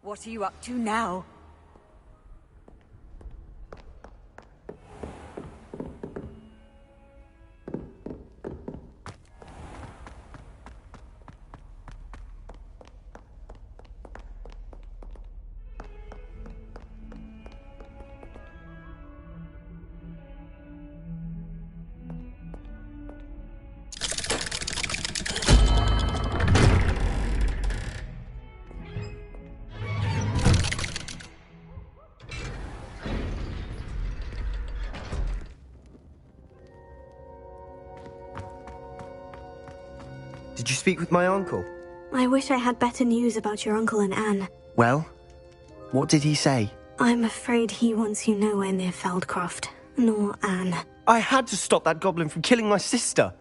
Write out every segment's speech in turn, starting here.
What are you up to now? Did you speak with my uncle? I wish I had better news about your uncle and Anne. Well, what did he say? I'm afraid he wants you nowhere near Feldcroft, nor Anne. I had to stop that goblin from killing my sister.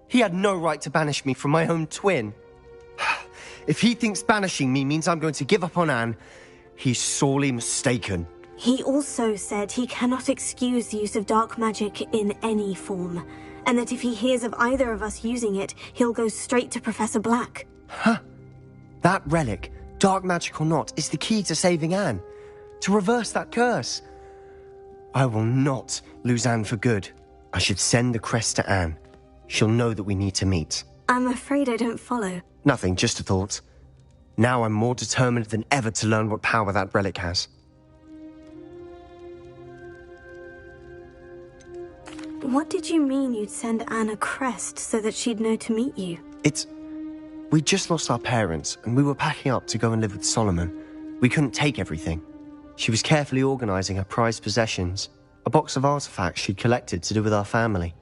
He had no right to banish me from my own twin. If he thinks banishing me means I'm going to give up on Anne, he's sorely mistaken. He also said he cannot excuse the use of dark magic in any form, and that if he hears of either of us using it, he'll go straight to Professor Black. Huh. That relic, dark magic or not, is the key to saving Anne. To reverse that curse. I will not lose Anne for good. I should send the crest to Anne. She'll know that we need to meet. I'm afraid I don't follow. Nothing, just a thought. Now I'm more determined than ever to learn what power that relic has. What did you mean you'd send Anne a crest so that she'd know to meet you? We just lost our parents, and we were packing up to go and live with Solomon. We couldn't take everything. She was carefully organising her prized possessions, a box of artifacts she'd collected to do with our family.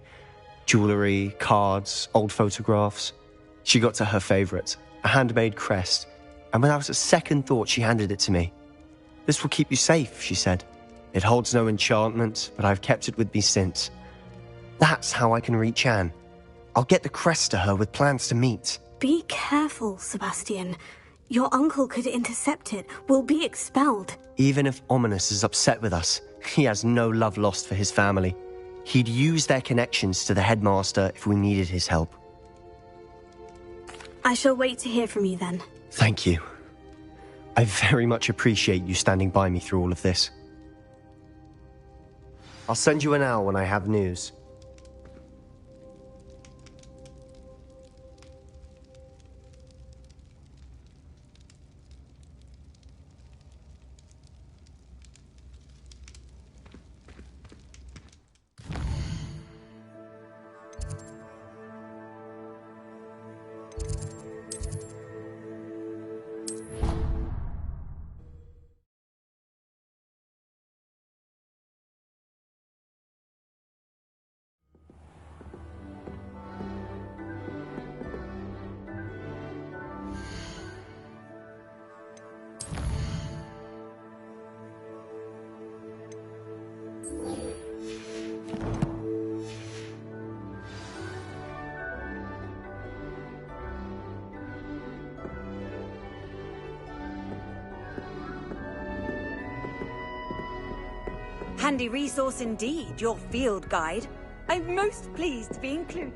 Jewellery, cards, old photographs. She got to her favourite, a handmade crest, and without a second thought she handed it to me. "This will keep you safe," she said. "It holds no enchantment, but I've kept it with me since. That's how I can reach Anne. I'll get the crest to her with plans to meet." Be careful, Sebastian. Your uncle could intercept it. We'll be expelled. Even if Ominous is upset with us, he has no love lost for his family. He'd use their connections to the headmaster if we needed his help. I shall wait to hear from you then. Thank you. I very much appreciate you standing by me through all of this. I'll send you an owl when I have news. Handy resource indeed, your field guide. I'm most pleased to be included.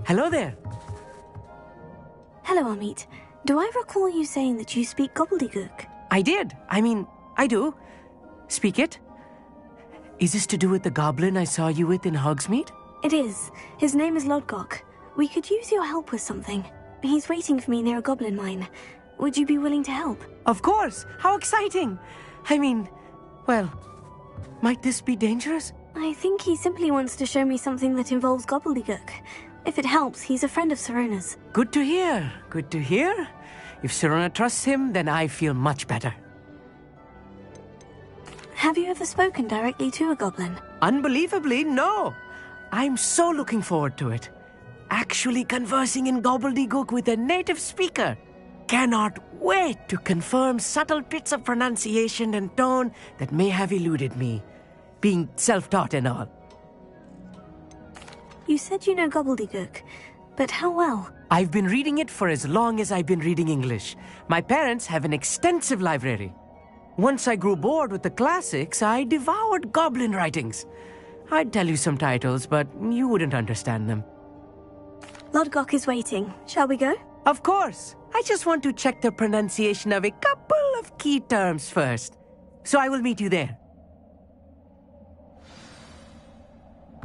Hello there. Hello, Amit. Do I recall you saying that you speak gobbledygook? I did. I mean, I do. Speak it. Is this to do with the goblin I saw you with in Hogsmeade? It is. His name is Lodgok. We could use your help with something. He's waiting for me near a goblin mine. Would you be willing to help? Of course! How exciting! I mean, well, might this be dangerous? I think he simply wants to show me something that involves gobbledygook. If it helps, he's a friend of Sirona's. Good to hear. Good to hear. If Sirona trusts him, then I feel much better. Have you ever spoken directly to a goblin? Unbelievably, no. I'm so looking forward to it. Actually conversing in gobbledygook with a native speaker. Cannot wait to confirm subtle bits of pronunciation and tone that may have eluded me, being self-taught and all. You said you know gobbledygook, but how well? I've been reading it for as long as I've been reading English. My parents have an extensive library. Once I grew bored with the classics, I devoured goblin writings. I'd tell you some titles, but you wouldn't understand them. Lodgok is waiting. Shall we go? Of course. I just want to check the pronunciation of a couple of key terms first. So I will meet you there.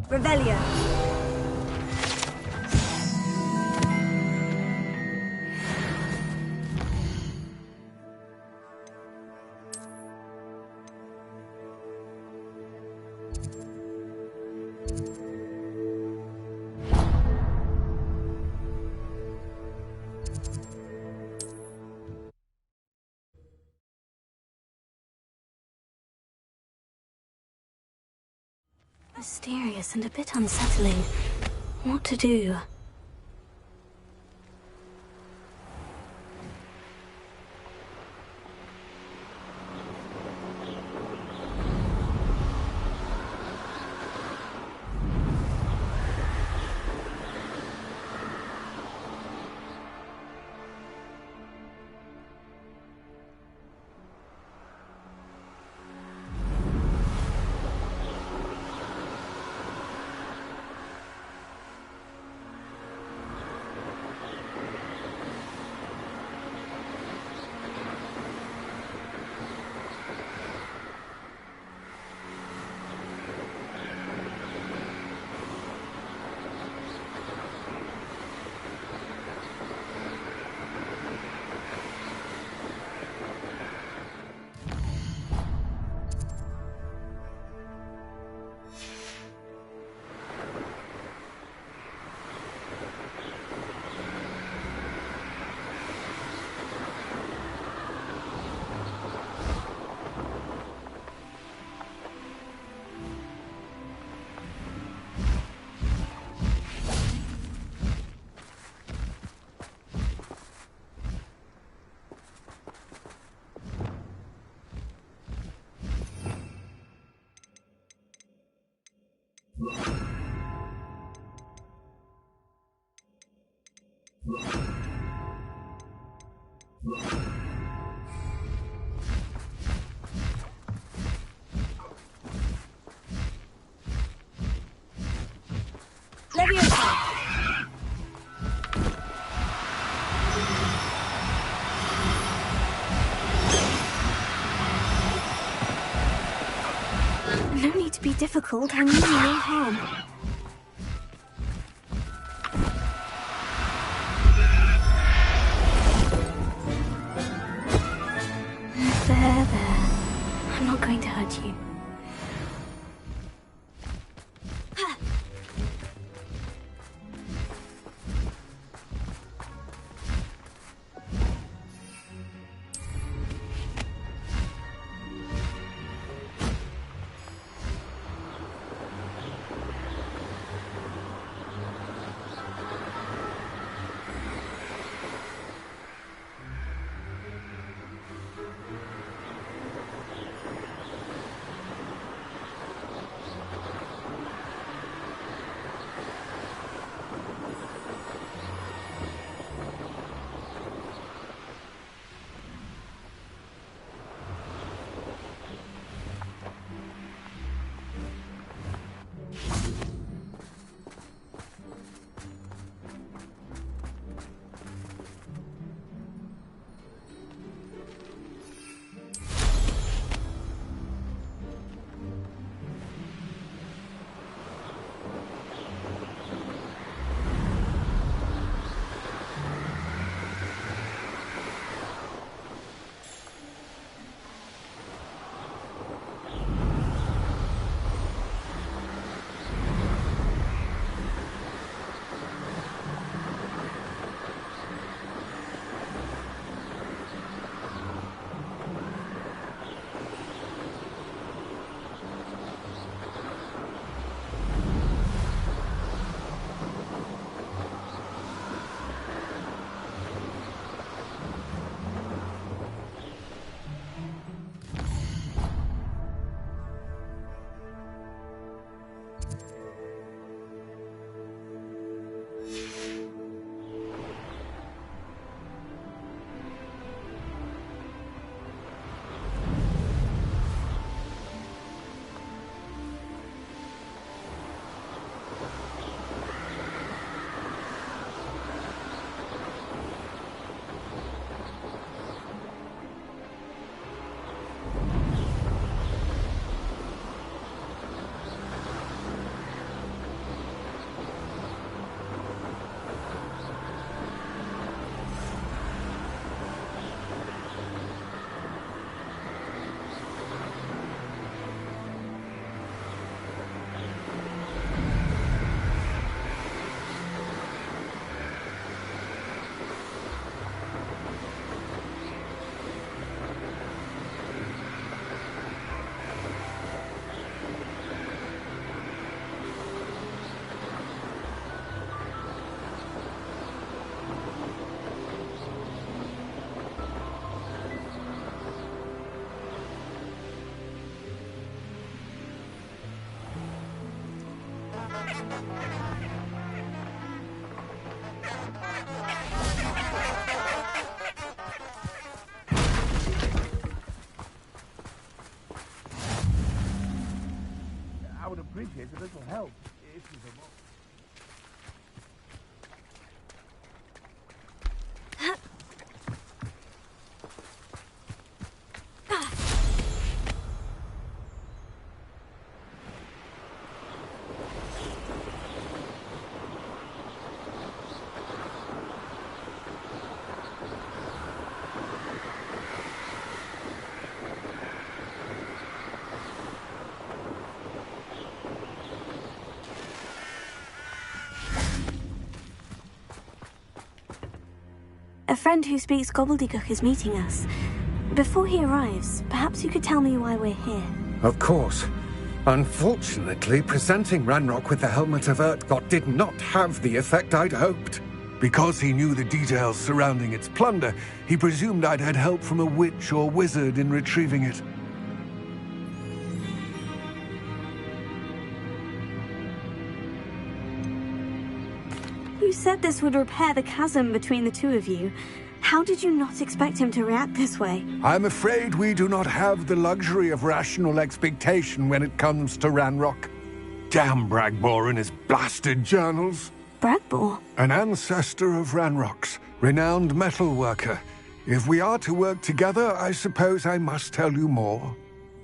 Revelio. Mysterious and a bit unsettling. What to do? No need to be difficult. I mean no harm. There. I'm not going to hurt you. I would appreciate a little help if you don't mind. A friend who speaks gobbledygook is meeting us. Before he arrives, perhaps you could tell me why we're here. Of course. Unfortunately, presenting Ranrock with the Helmet of Urtkot did not have the effect I'd hoped. Because he knew the details surrounding its plunder, he presumed I'd had help from a witch or wizard in retrieving it. You said this would repair the chasm between the two of you. How did you not expect him to react this way? I'm afraid we do not have the luxury of rational expectation when it comes to Ranrock. Damn Bragbor and his blasted journals. Bragbor? An ancestor of Ranrock's, renowned metal worker. If we are to work together, I suppose I must tell you more.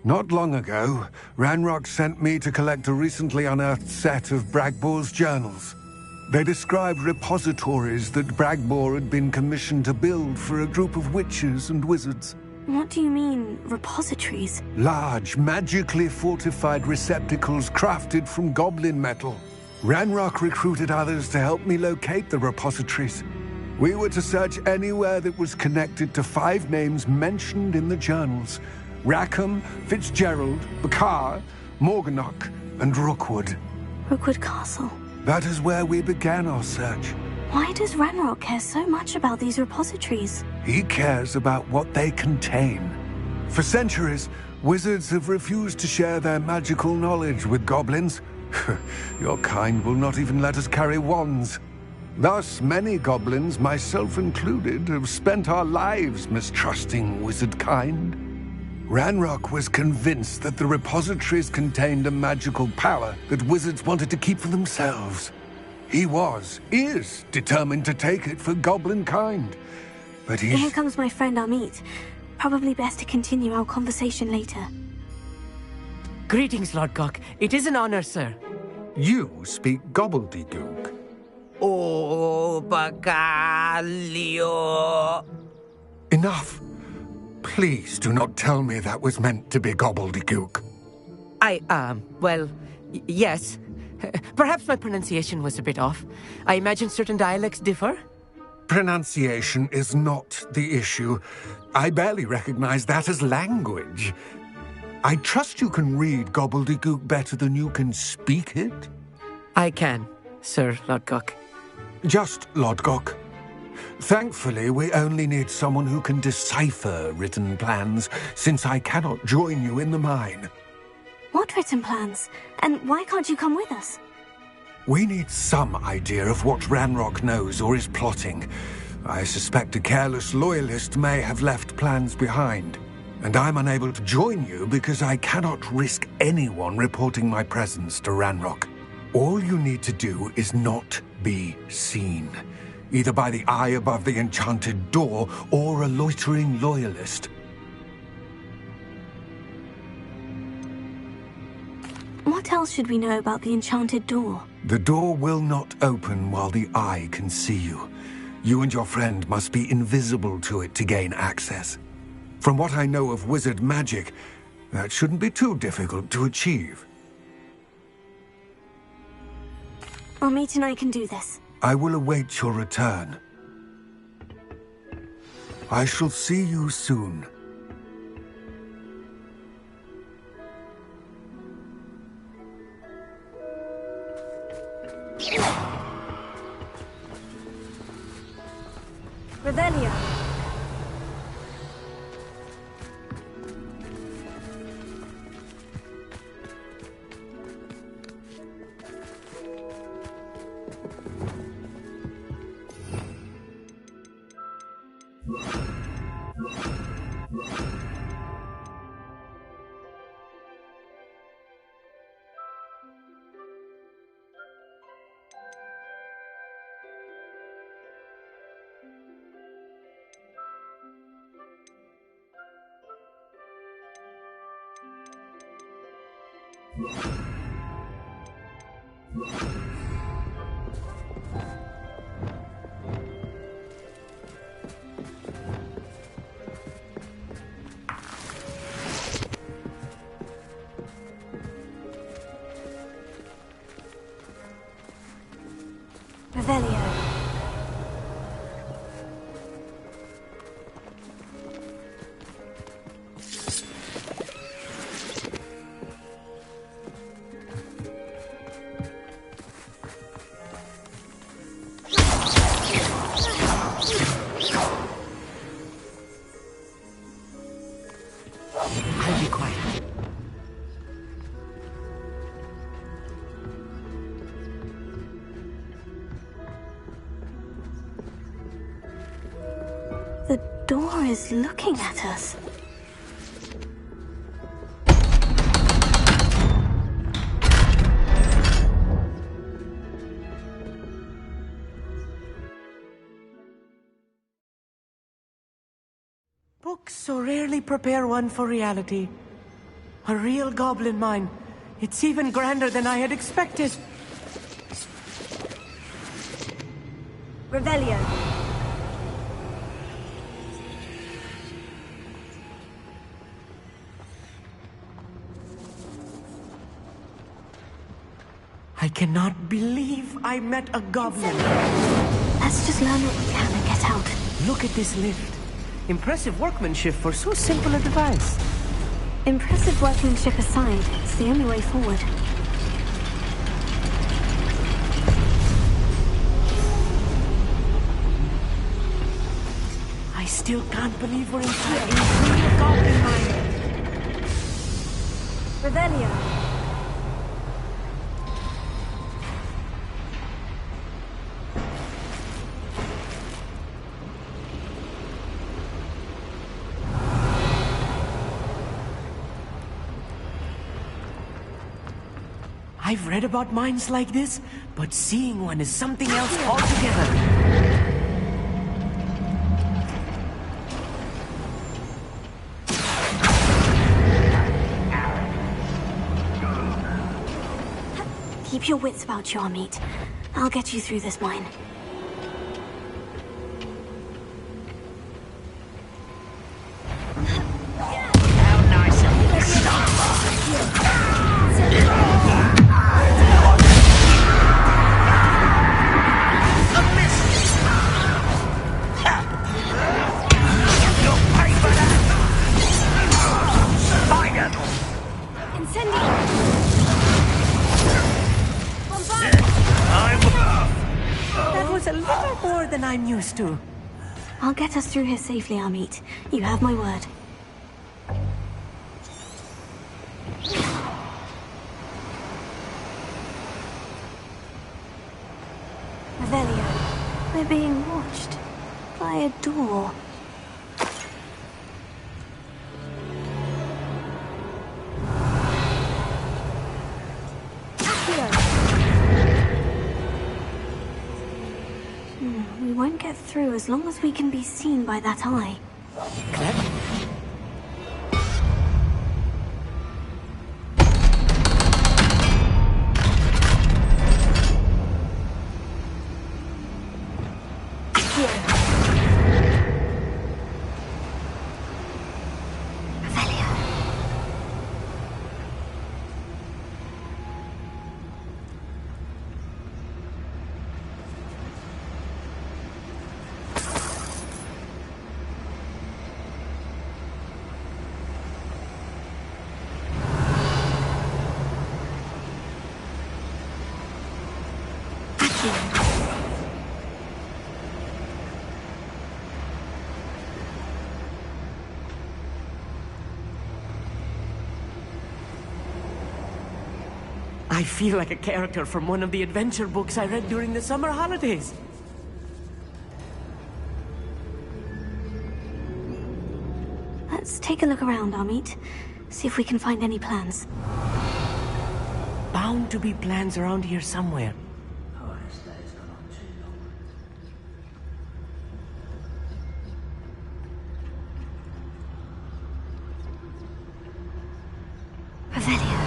Not long ago, Ranrock sent me to collect a recently unearthed set of Bragbor's journals. They described repositories that Bragbor had been commissioned to build for a group of witches and wizards. What do you mean, repositories? Large, magically fortified receptacles crafted from goblin metal. Ranrock recruited others to help me locate the repositories. We were to search anywhere that was connected to 5 names mentioned in the journals: Rackham, Fitzgerald, Bakar, Morganach, and Rookwood. Rookwood Castle. That is where we began our search. Why does Ranrock care so much about these repositories? He cares about what they contain. For centuries, wizards have refused to share their magical knowledge with goblins. Your kind will not even let us carry wands. Thus, many goblins, myself included, have spent our lives mistrusting wizard kind. Ranrock was convinced that the repositories contained a magical power that wizards wanted to keep for themselves. He is determined to take it for goblin kind. But Here comes my friend Amit. Probably best to continue our conversation later. Greetings, Lord Gok. It is an honor, sir. You speak gobbledygook. Oh, Bagalio. Enough. Please do not tell me that was meant to be gobbledygook. Yes. Perhaps my pronunciation was a bit off. I imagine certain dialects differ. Pronunciation is not the issue. I barely recognize that as language. I trust you can read gobbledygook better than you can speak it? I can, Sir Lord Gok. Just Lord Gok. Thankfully, we only need someone who can decipher written plans, since I cannot join you in the mine. What written plans? And why can't you come with us? We need some idea of what Ranrock knows or is plotting. I suspect a careless loyalist may have left plans behind. And I'm unable to join you because I cannot risk anyone reporting my presence to Ranrock. All you need to do is not be seen, either by the eye above the enchanted door or a loitering loyalist. What else should we know about the enchanted door? The door will not open while the eye can see you. You and your friend must be invisible to it to gain access. From what I know of wizard magic, that shouldn't be too difficult to achieve. Amit and I can do this. I will await your return. I shall see you soon. Revelio. Revelio. I'll be quiet. The door is looking at us. Books so rarely prepare one for reality. A real goblin mine. It's even grander than I had expected. Revelio. I cannot believe I met a goblin. Let's just learn what we can and get out. Look at this lift. Impressive workmanship for so simple a device. Impressive workmanship aside, it's the only way forward. I still can't believe we're inside a real goblin mine. Revelio. I've read about mines like this, but seeing one is something else altogether. Keep your wits about you, Amit. I'll get you through this mine. That was a little more than I'm used to. I'll get us through here safely, Amit. You have my word. Revelio. We're being watched by a door. We won't get through as long as we can be seen by that eye. Clever. I feel like a character from one of the adventure books I read during the summer holidays. Let's take a look around, Amit. See if we can find any plans. Bound to be plans around here somewhere. Revelio.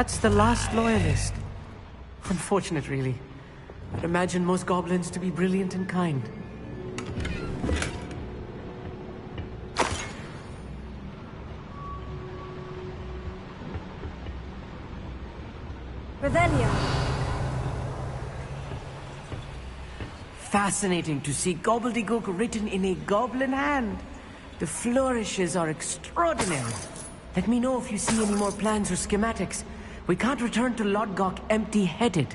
That's the last loyalist. Unfortunate, really. I'd imagine most goblins to be brilliant and kind. Revelio. Fascinating to see gobbledygook written in a goblin hand. The flourishes are extraordinary. Let me know if you see any more plans or schematics. We can't return to Lodgok empty-headed.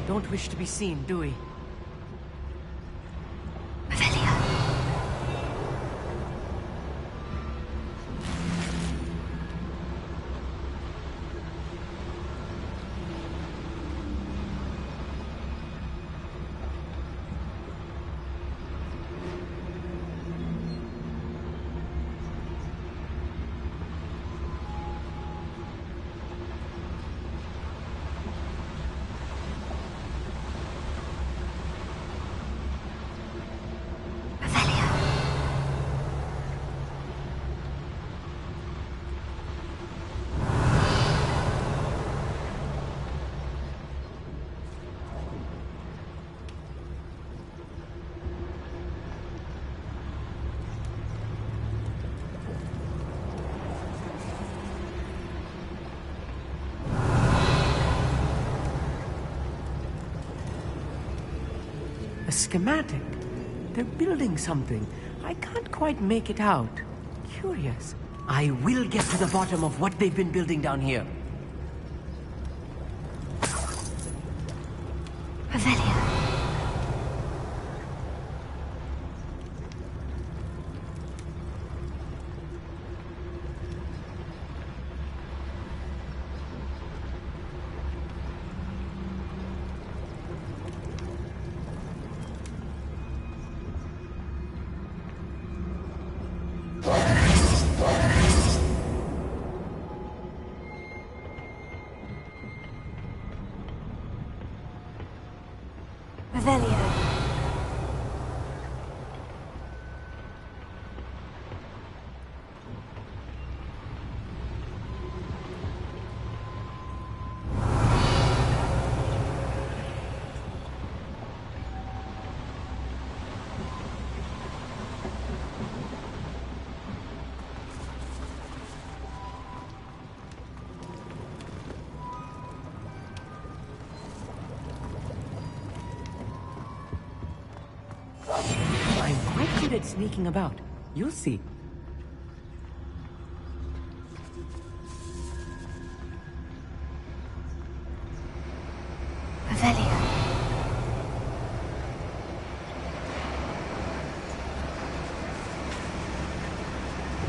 Don't wish to be seen, do we? A schematic? They're building something. I can't quite make it out. Curious. I will get to the bottom of what they've been building down here. Revelio. Revelio. I'm quite good at sneaking about. You'll see. Revelio.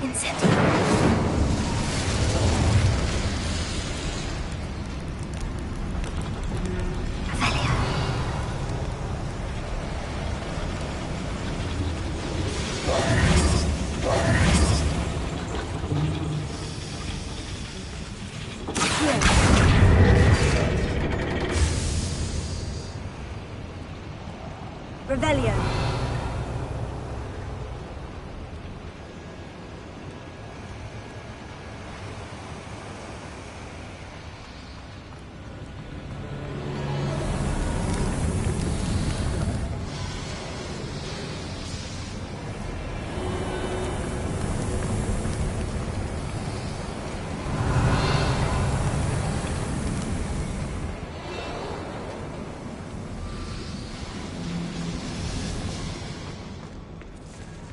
Incendio. Revelio. Revelio.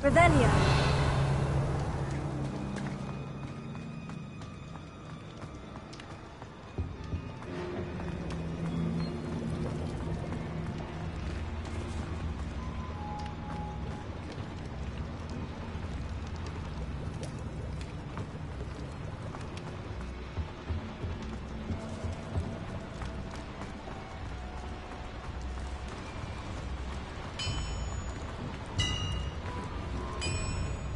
Revelio.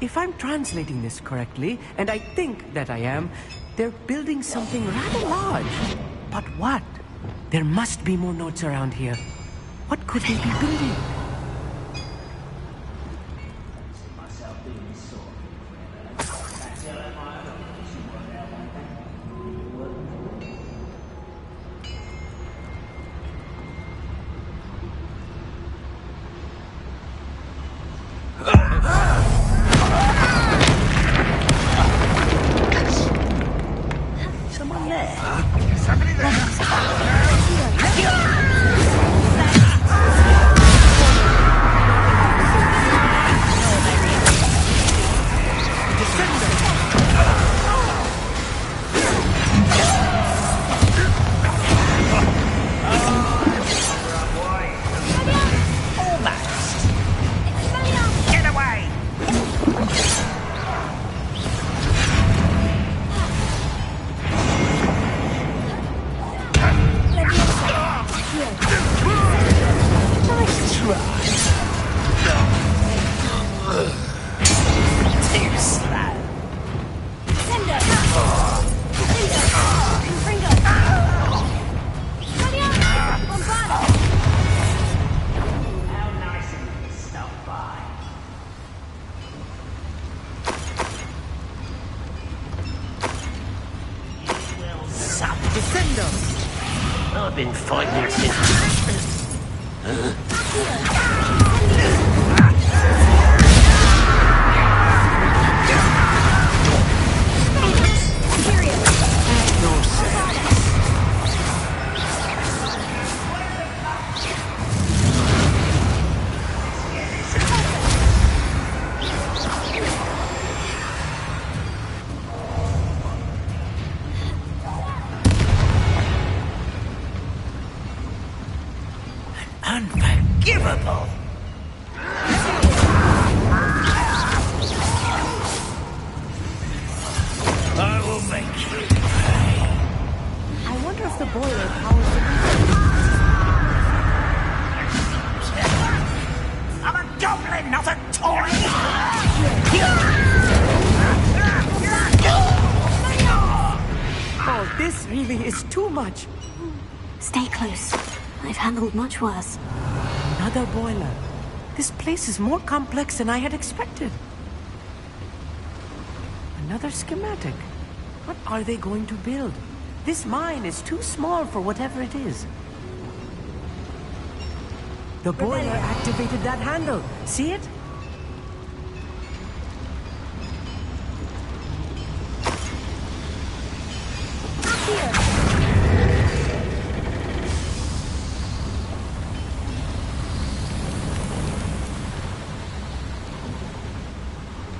If I'm translating this correctly, and I think that I am, they're building something rather large. But what? There must be more notes around here. What could they be building? Someone there. I've been fighting it since... Unforgivable! I will make you pay. I wonder if the boiler powers the... I'm a goblin, not a toy! Oh, this really is too much. Stay close. I've handled much worse. Another boiler. This place is more complex than I had expected. Another schematic. What are they going to build? This mine is too small for whatever it is. The boiler activated that handle. See it?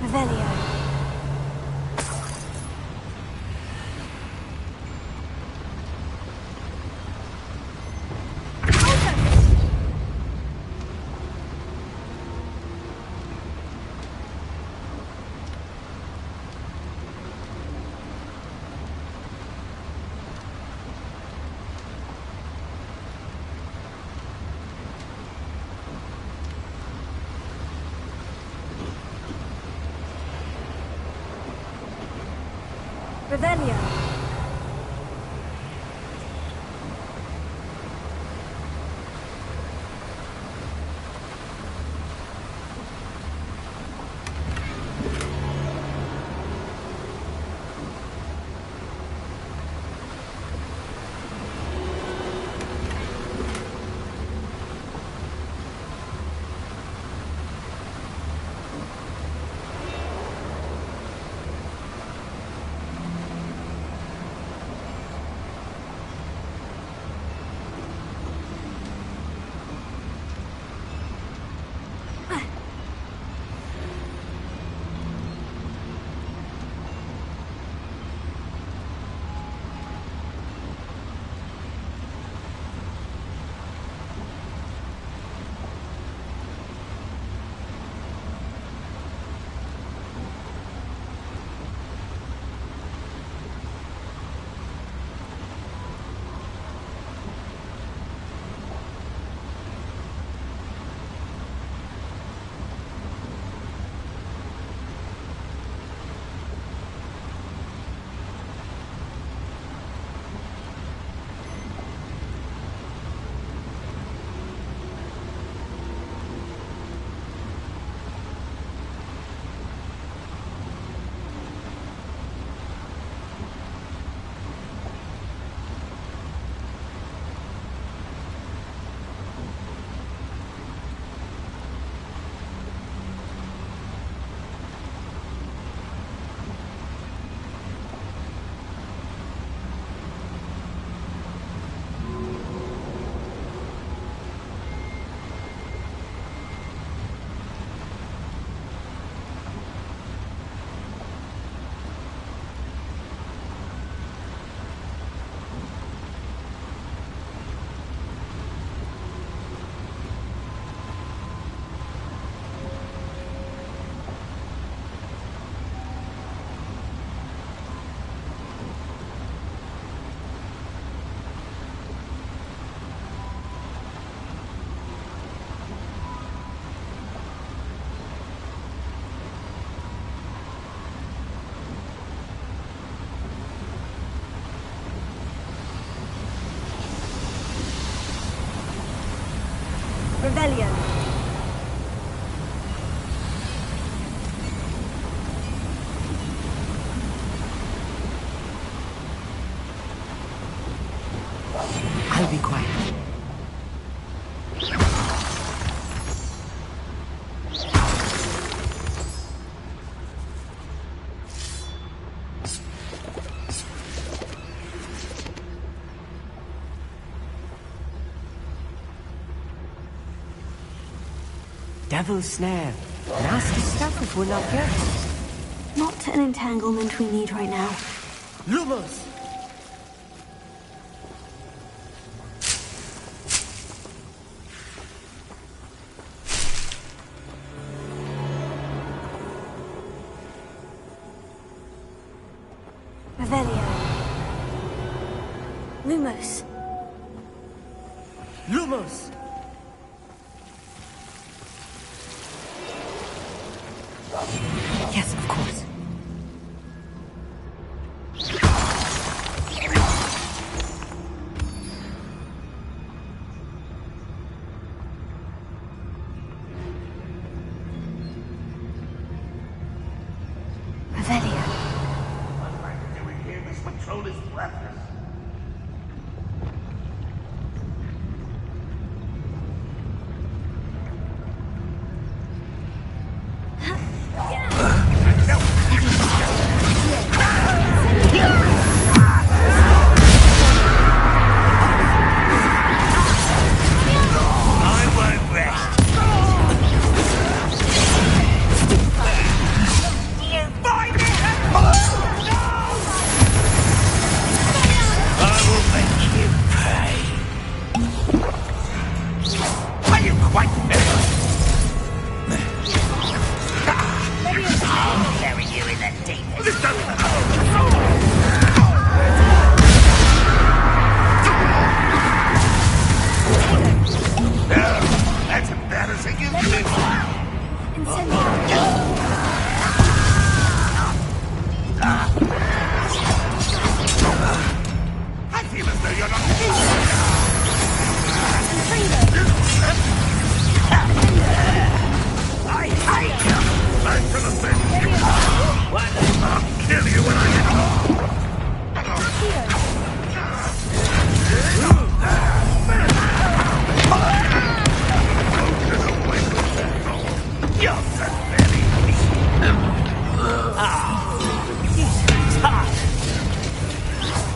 Revelio. Revelio. Rebellion. I'll be quiet. Devil's snare. Nasty stuff if we're not careful. Not an entanglement we need right now. Lumos! Revelio. Lumos. Lumos! Yes, of course. Revelio. What are you doing here? This patrol is breathless. I won't rest. You find it! I will make you pay. Are you quite finished? I'll bury you in the deepest. That's embarrassing, isn't it? I feel as though you're not... I hate you! I should have been... I'll kill you when I get home! You're pathetic.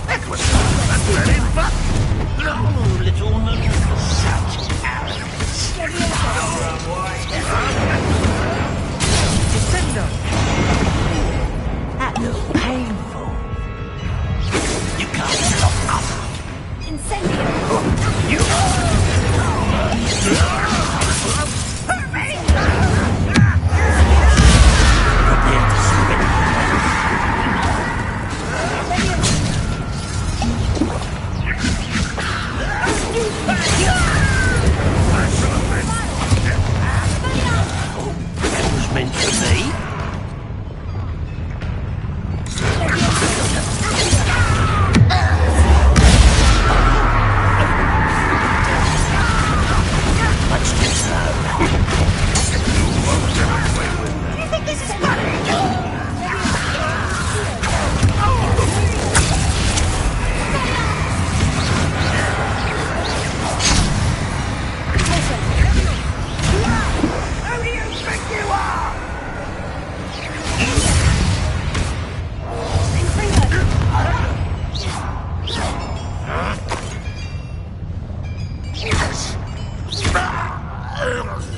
That was very fun. No, little moon. Such arrogance. Defender! That looked painful. You can't stop us. Incendio. You... Prepare to surrender. That was meant for me. Much too slow. Do you think this is funny? Who do you think you are?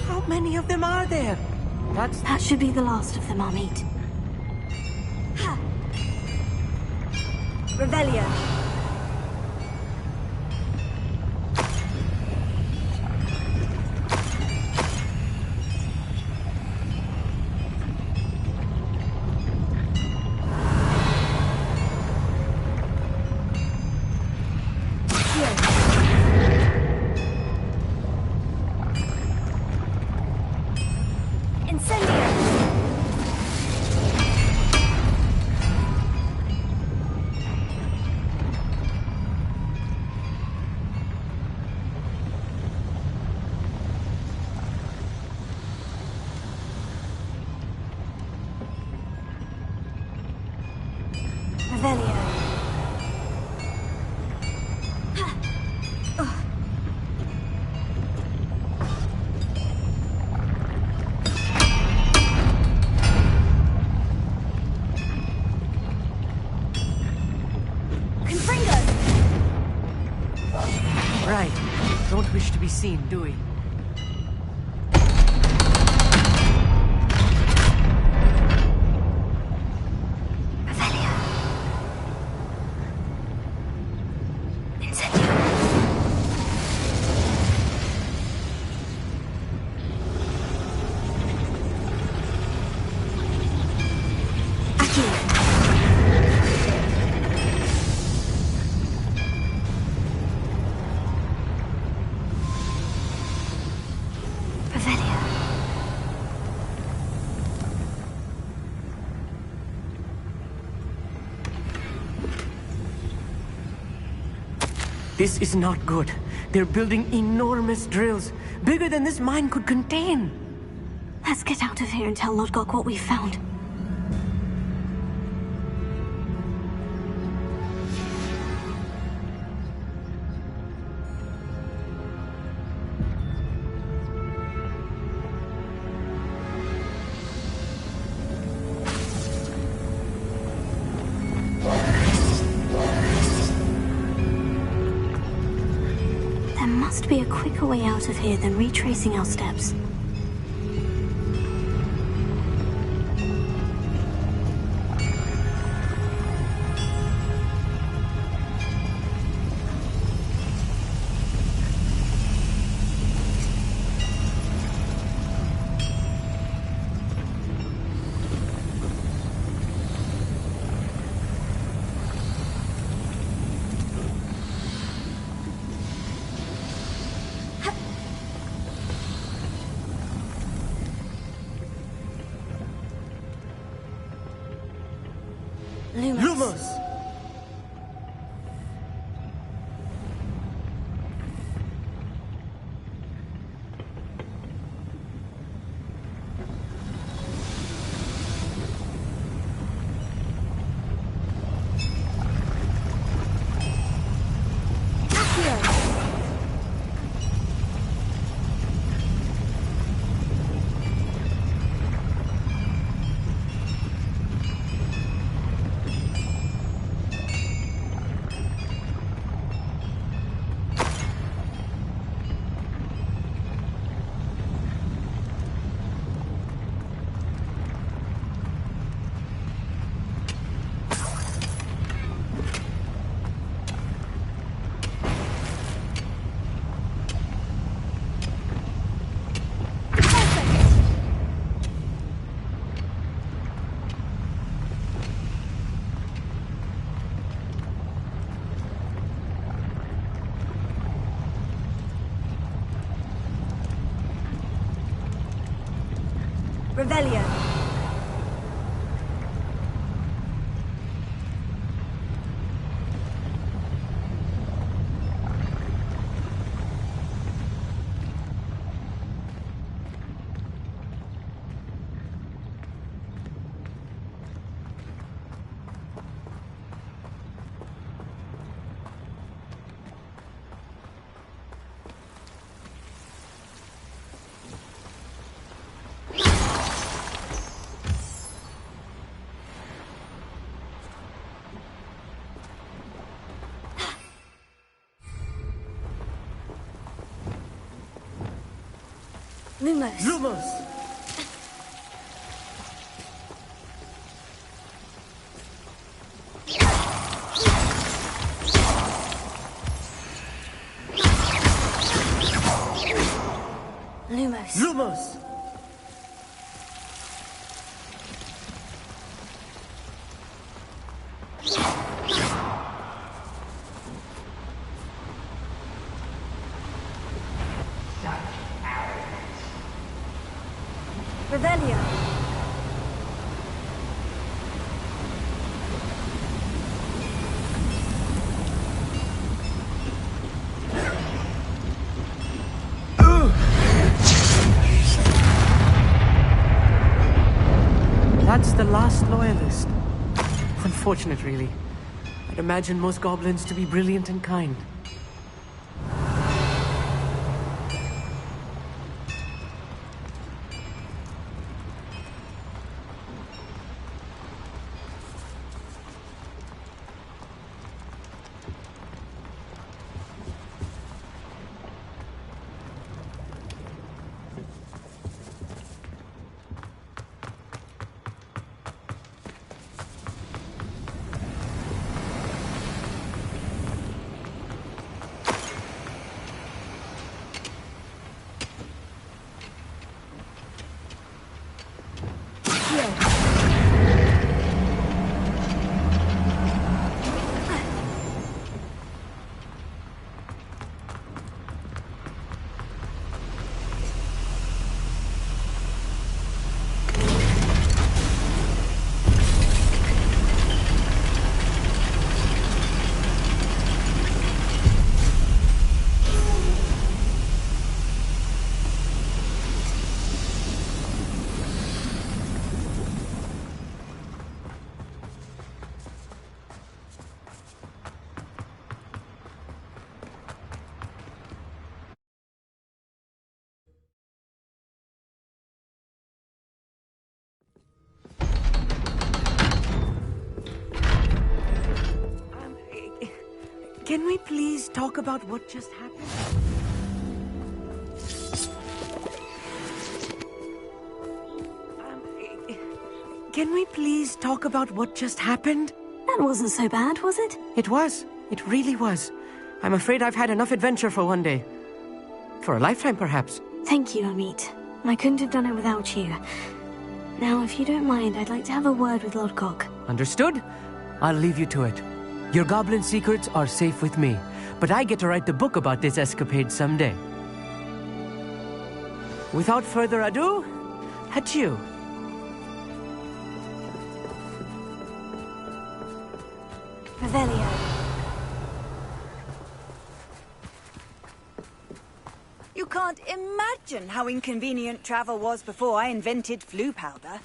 How many of them are there? That should be the last of them I'll meet. Revelio. Incendio. Revelio. Right. Don't wish to be seen, do we? This is not good. They're building enormous drills, bigger than this mine could contain. Let's get out of here and tell Lodgok what we found. Must be a quicker way out of here than retracing our steps. Lumos! Revelio. Lumos. Lumos! Lumos. Lumos! Revelio. That's the last loyalist. Unfortunate, really. imagine most goblins to be brilliant and kind. Can we please talk about what just happened? Can we please talk about what just happened? That wasn't so bad, was it? It was. It really was. I'm afraid I've had enough adventure for one day. For a lifetime, perhaps. Thank you, Amit. I couldn't have done it without you. Now, if you don't mind, I'd like to have a word with Lord Cock. Understood? I'll leave you to it. Your goblin secrets are safe with me, but I get to write the book about this escapade someday. Without further ado, adieu. Revelio. You can't imagine how inconvenient travel was before I invented flu powder.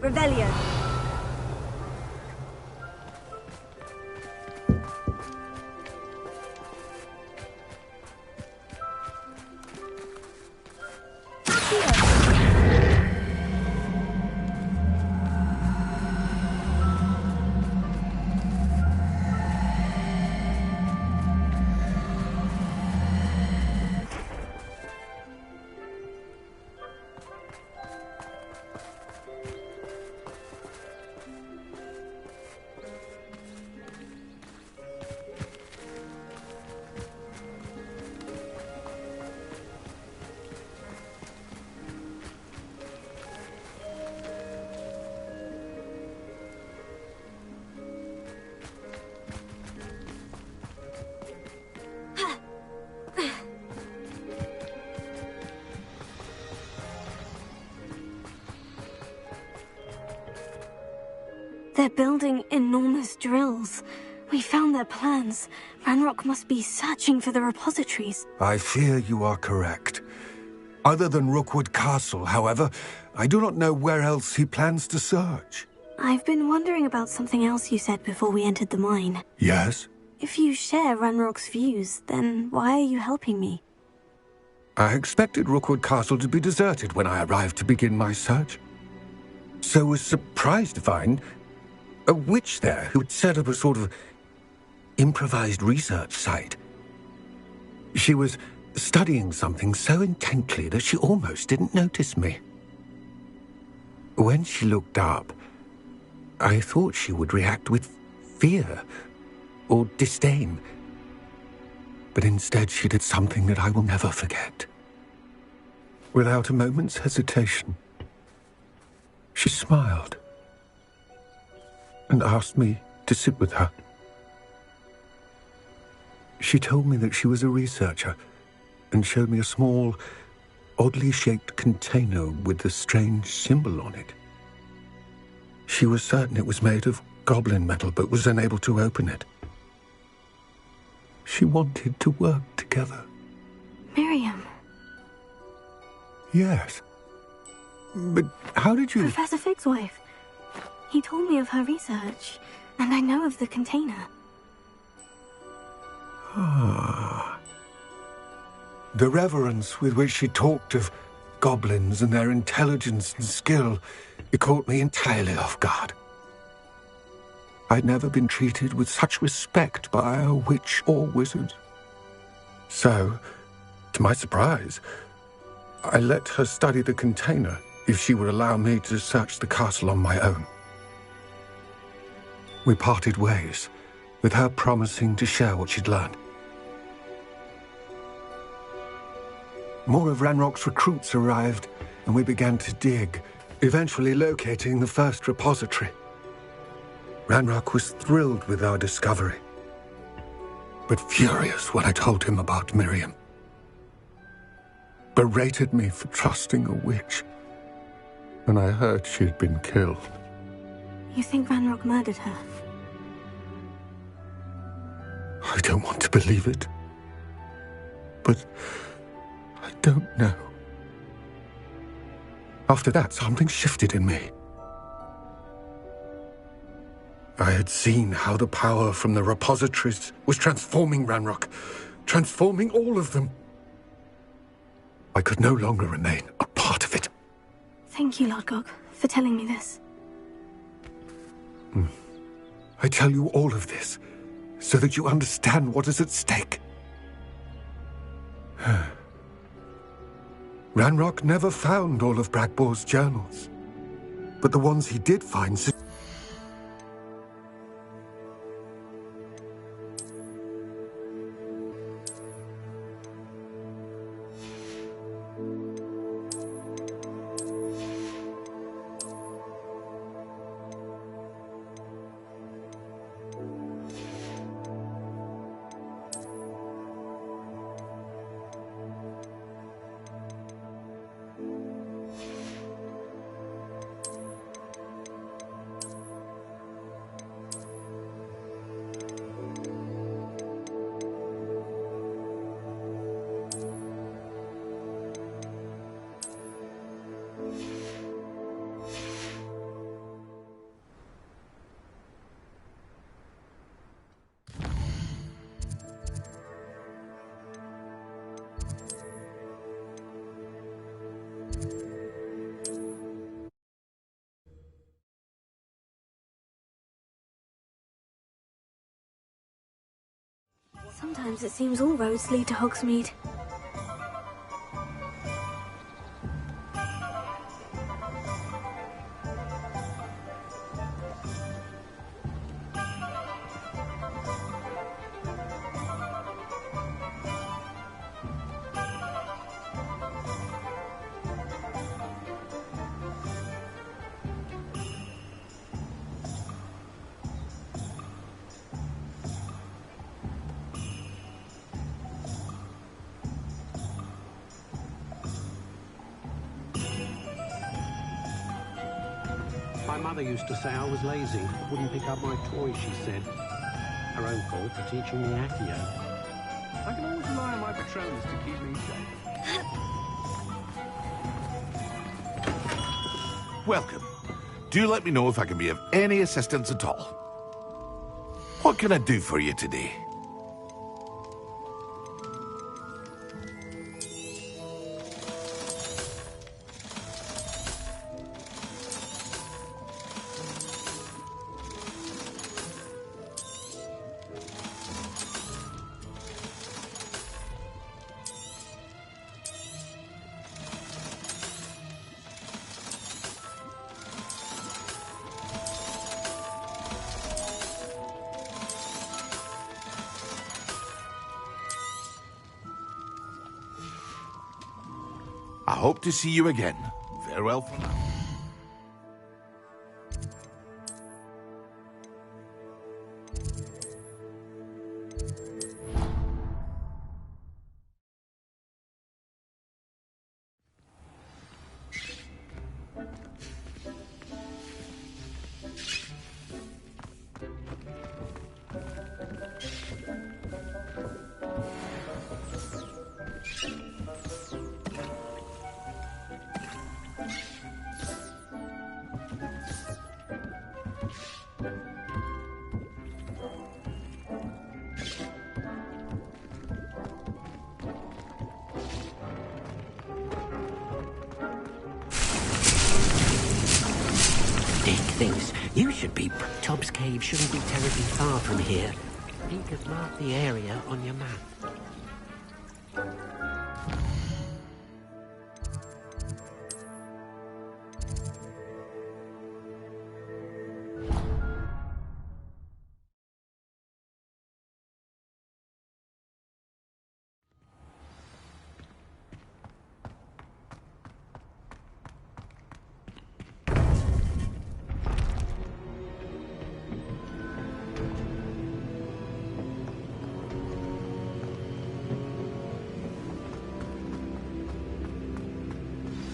Revelio. They're building enormous drills. We found their plans. Ranrock must be searching for the repositories. I fear you are correct. Other than Rookwood Castle, however, I do not know where else he plans to search. I've been wondering about something else you said before we entered the mine. Yes? If you share Ranrock's views, then why are you helping me? I expected Rookwood Castle to be deserted when I arrived to begin my search. So was surprised to find a witch there who had set up a sort of improvised research site. She was studying something so intently that she almost didn't notice me. When she looked up, I thought she would react with fear or disdain. But instead she did something that I will never forget. Without a moment's hesitation, she smiled and asked me to sit with her. She told me that she was a researcher and showed me a small oddly shaped container with a strange symbol on it. She was certain it was made of goblin metal, but was unable to open it. She wanted to work together. Miriam. Yes. But how did you... Professor Fig's wife. He told me of her research, and I know of the container. Ah. The reverence with which she talked of goblins and their intelligence and skill, it caught me entirely off guard. I'd never been treated with such respect by a witch or wizard. So, to my surprise, I let her study the container if she would allow me to search the castle on my own. We parted ways, with her promising to share what she'd learned. More of Ranrock's recruits arrived, and we began to dig, eventually locating the first repository. Ranrock was thrilled with our discovery, but furious when I told him about Miriam. Berated me for trusting a witch, and I heard she had been killed. You think Ranrock murdered her? I don't want to believe it, but I don't know. After that, something shifted in me. I had seen how the power from the repositories was transforming Ranrock, transforming all of them. I could no longer remain a part of it. Thank you, Lord Gog, for telling me this. I tell you all of this so that you understand what is at stake. Ranrock never found all of Bragbor's journals, but the ones he did find... Sometimes it seems all roads lead to Hogsmeade. My mother used to say I was lazy, wouldn't pick up my toys, she said. Her own fault for teaching me Accio. I can always rely on my Patronus to keep me safe. Welcome. Do let me know if I can be of any assistance at all. What can I do for you today? I hope to see you again. Farewell for now. You should be... Tobbs Cave shouldn't be terribly far from here. You could mark the area on your map.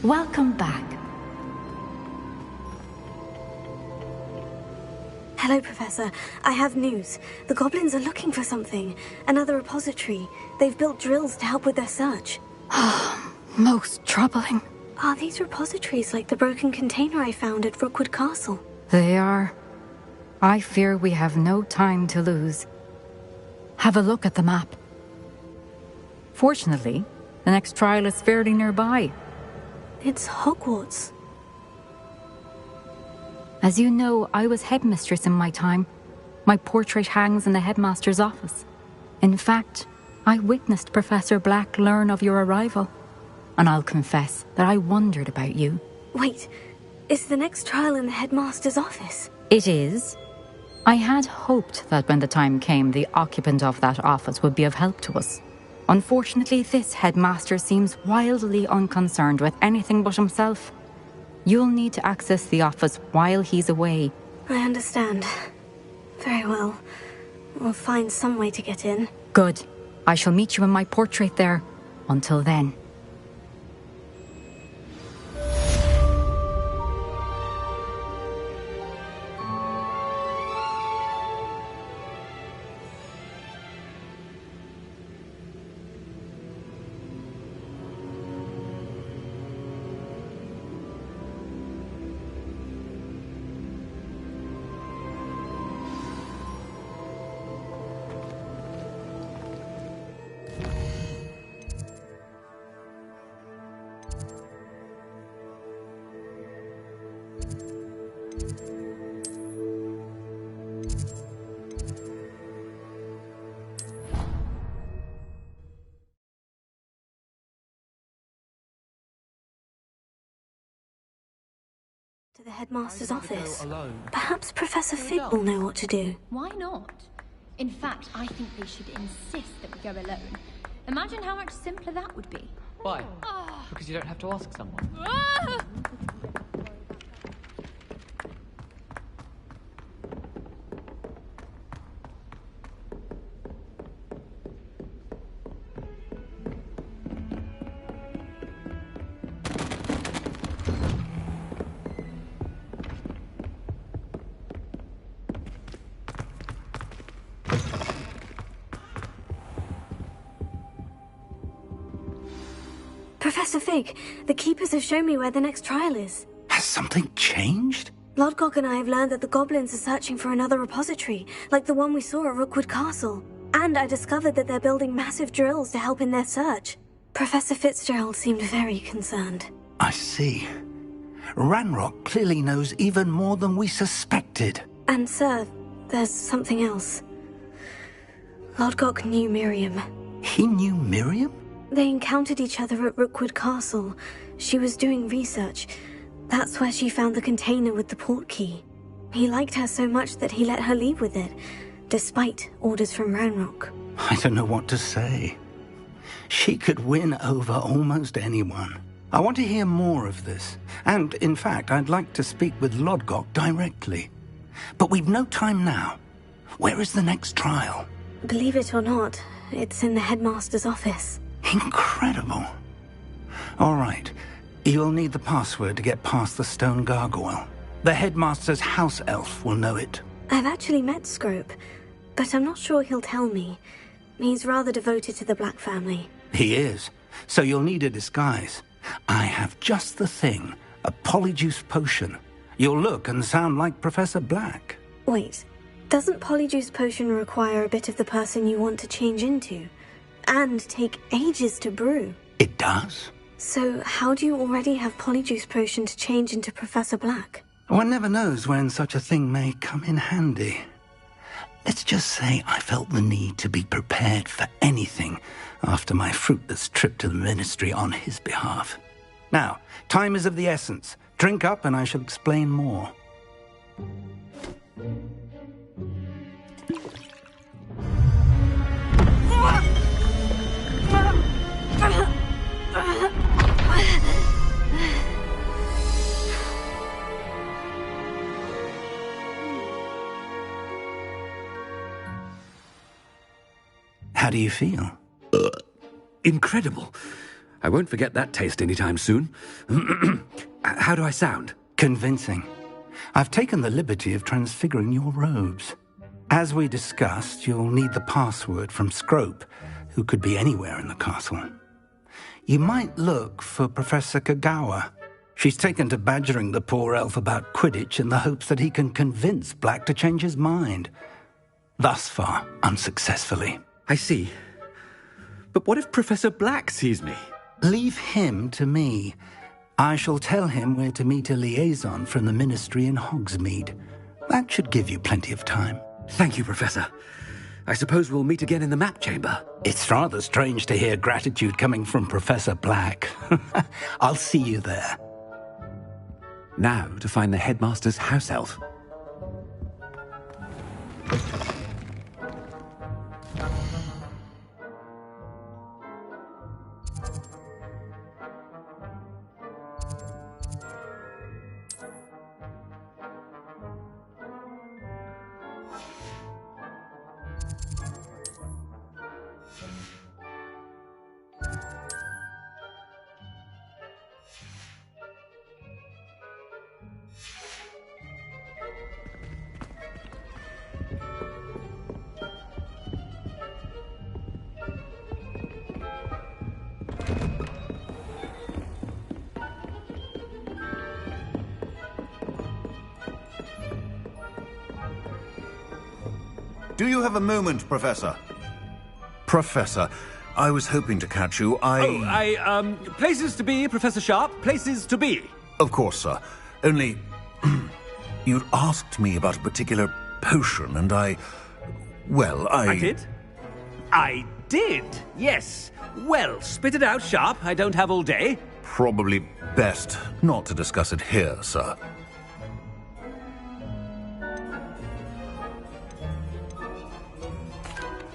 Welcome back. Hello, Professor. I have news. The goblins are looking for something. Another repository. They've built drills to help with their search. Most troubling. Are these repositories like the broken container I found at Rookwood Castle? They are. I fear we have no time to lose. Have a look at the map. Fortunately, the next trial is fairly nearby. It's Hogwarts. As you know, I was headmistress in my time. My portrait hangs in the headmaster's office. In fact, I witnessed Professor Black learn of your arrival. And I'll confess that I wondered about you. Wait, is the next trial in the headmaster's office? It is. I had hoped that when the time came, the occupant of that office would be of help to us. Unfortunately, this headmaster seems wildly unconcerned with anything but himself. You'll need to access the office while he's away. I understand. Very well. We'll find some way to get in. Good. I shall meet you in my portrait there. Until then. To the headmaster's office. Perhaps Professor Fig will know what to do. Why not? In fact, I think they should insist that we go alone. Imagine how much simpler that would be. Why? Because you don't have to ask someone. Professor Fig, the Keepers have shown me where the next trial is. Has something changed? Lodgok and I have learned that the goblins are searching for another repository, like the one we saw at Rookwood Castle. And I discovered that they're building massive drills to help in their search. Professor Fitzgerald seemed very concerned. I see. Ranrock clearly knows even more than we suspected. And sir, there's something else. Lodgok knew Miriam. He knew Miriam? They encountered each other at Rookwood Castle. She was doing research. That's where she found the container with the port key. He liked her so much that he let her leave with it, despite orders from Ranrock. I don't know what to say. She could win over almost anyone. I want to hear more of this. And, in fact, I'd like to speak with Lodgok directly. But we've no time now. Where is the next trial? Believe it or not, it's in the headmaster's office. Incredible. All right. You'll need the password to get past the stone gargoyle. The headmaster's house elf will know it. I've actually met Scrope, but I'm not sure he'll tell me. He's rather devoted to the Black family. He is. So you'll need a disguise. I have just the thing. A polyjuice potion. You'll look and sound like Professor Black. Wait. Doesn't polyjuice potion require a bit of the person you want to change into? And take ages to brew? It does. So how do you already have polyjuice potion to change into Professor Black? One never knows when such a thing may come in handy. Let's just say I felt the need to be prepared for anything after my fruitless trip to the ministry on his behalf. Now, time is of the essence. Drink up and I shall explain more. How do you feel? Incredible. I won't forget that taste anytime soon. How do I sound? Convincing. I've taken the liberty of transfiguring your robes. As we discussed, you'll need the password from Scrope, who could be anywhere in the castle. You might look for Professor Kagawa. She's taken to badgering the poor elf about Quidditch in the hopes that he can convince Black to change his mind. Thus far, unsuccessfully. I see. But what if Professor Black sees me? Leave him to me. I shall tell him where to meet a liaison from the ministry in Hogsmeade. That should give you plenty of time. Thank you, Professor. I suppose we'll meet again in the map chamber. It's rather strange to hear gratitude coming from Professor Black. I'll see you there. Now to find the headmaster's house elf. Do you have a moment, Professor? Professor, I was hoping to catch you. Places to be, Professor Sharp. Places to be. Of course, sir. Only, you'd asked me about a particular potion, and I did? I did, yes. Well, spit it out, Sharp. I don't have all day. Probably best not to discuss it here, sir.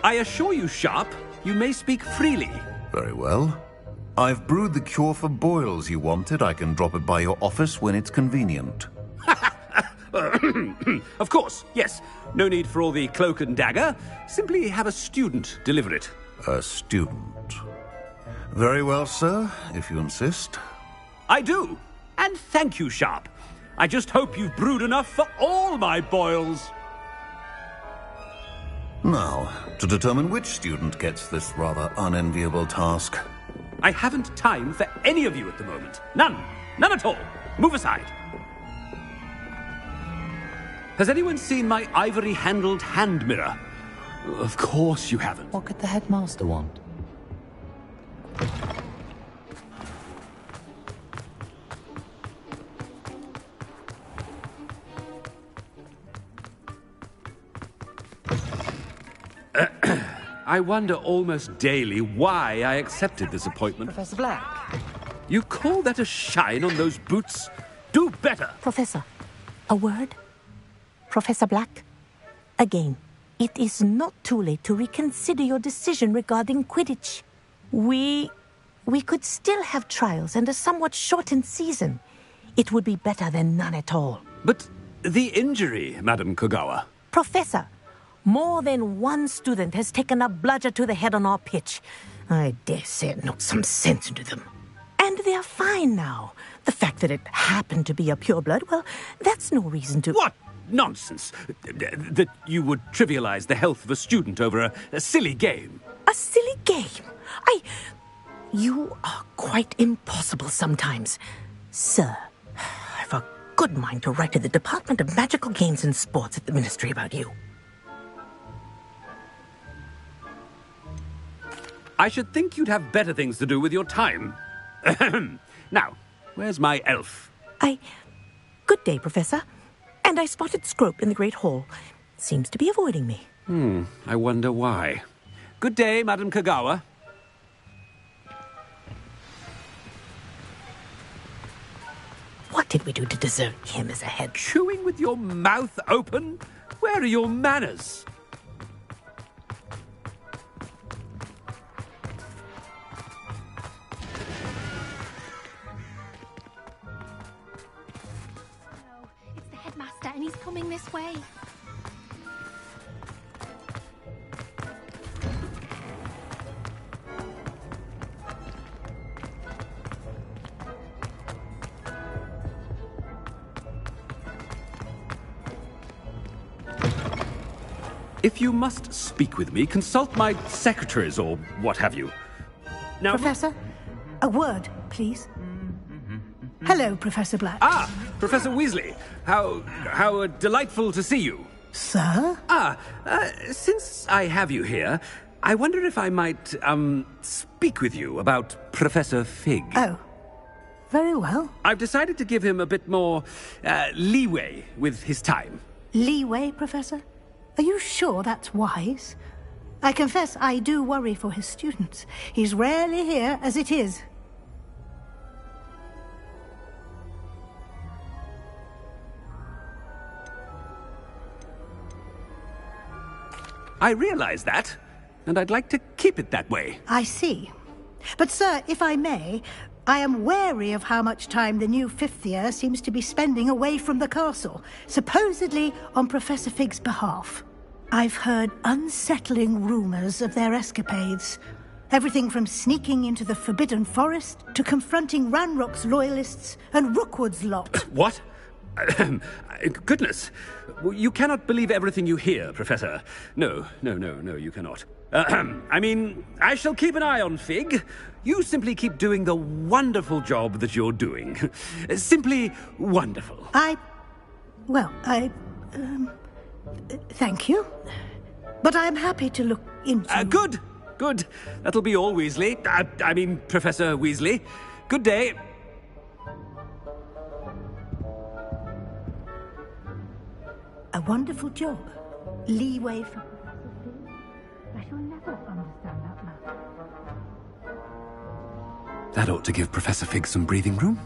I assure you, Sharp, you may speak freely. Very well. I've brewed the cure for boils you wanted. I can drop it by your office when it's convenient. Of course, yes. No need for all the cloak and dagger. Simply have a student deliver it. A student? Very well, sir, if you insist. I do. And thank you, Sharp. I just hope you've brewed enough for all my boils. Now, to determine which student gets this rather unenviable task. I haven't time for any of you at the moment. None. None at all. Move aside. Has anyone seen my ivory-handled hand mirror? Of course you haven't. What could the headmaster want? I wonder almost daily why I accepted this appointment. Professor Black. You call that a shine on those boots? Do better! Professor, a word? Professor Black? Again, it is not too late to reconsider your decision regarding Quidditch. We could still have trials and a somewhat shortened season. It would be better than none at all. But the injury, Madam Kagawa. Professor, more than one student has taken a bludger to the head on our pitch. I dare say it knocked some sense into them. And they're fine now. The fact that it happened to be a pureblood, well, that's no reason to... What nonsense! That you would trivialize the health of a student over a silly game. A silly game? You are quite impossible sometimes. Sir, I've a good mind to write to the Department of Magical Games and Sports at the Ministry about you. I should think you'd have better things to do with your time. Now, where's my elf? Good Good day, Professor. And I spotted Scrope in the Great Hall. Seems to be avoiding me. I wonder why. Good day, Madam Kagawa. What did we do to deserve him as a head? Chewing with your mouth open? Where are your manners? It's the headmaster and he's coming this way. If you must speak with me, consult my secretaries or what have you. Now, Professor, a word, please. Hello, Professor Black. Ah, Professor Weasley. How delightful to see you. Sir? Since I have you here, I wonder if I might, speak with you about Professor Fig. Oh, very well. I've decided to give him a bit more, leeway with his time. Leeway, Professor? Are you sure that's wise? I confess I do worry for his students. He's rarely here as it is. I realize that, and I'd like to keep it that way. I see. But, sir, if I may, I am wary of how much time the new fifth year seems to be spending away from the castle, supposedly on Professor Fig's behalf. I've heard unsettling rumors of their escapades. Everything from sneaking into the Forbidden Forest to confronting Ranrock's loyalists and Rookwood's lot. What? Goodness. You cannot believe everything you hear, Professor. No, you cannot. I mean, I shall keep an eye on Fig. You simply keep doing the wonderful job that you're doing. Simply wonderful. Thank you. But I'm happy to look into... Good. That'll be all, Weasley. I mean, Professor Weasley. Good day. A wonderful job. Leeway for Professor Fig. I shall never understand that man. That ought to give Professor Fig some breathing room.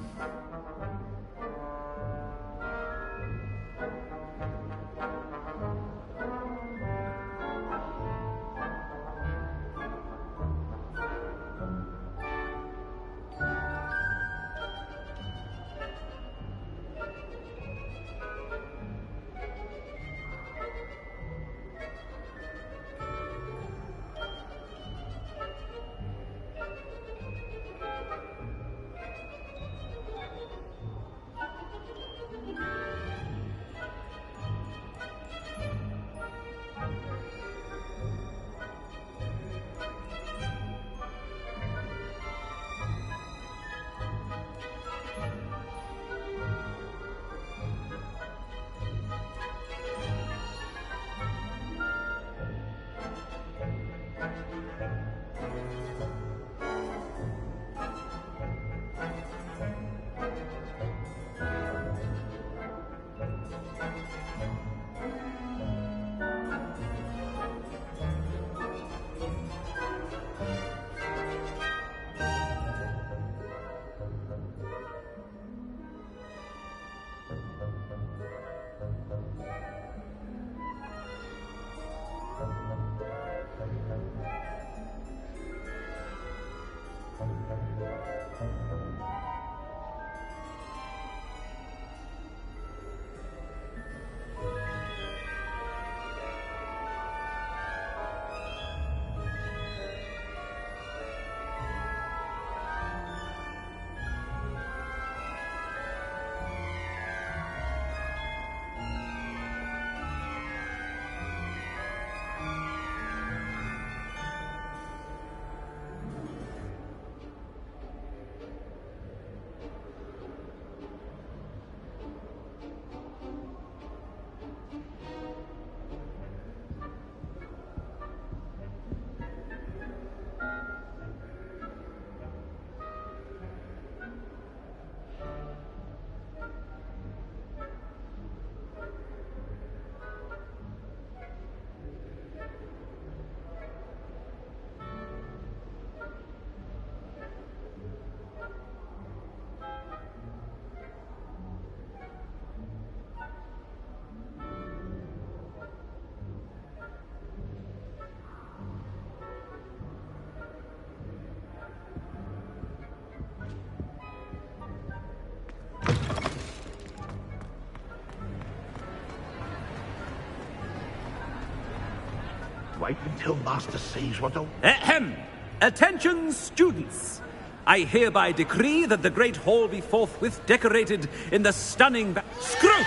wait until Master sees what a... Ahem! Attention, students! I hereby decree that the Great Hall be forthwith decorated in the stunning Scrope!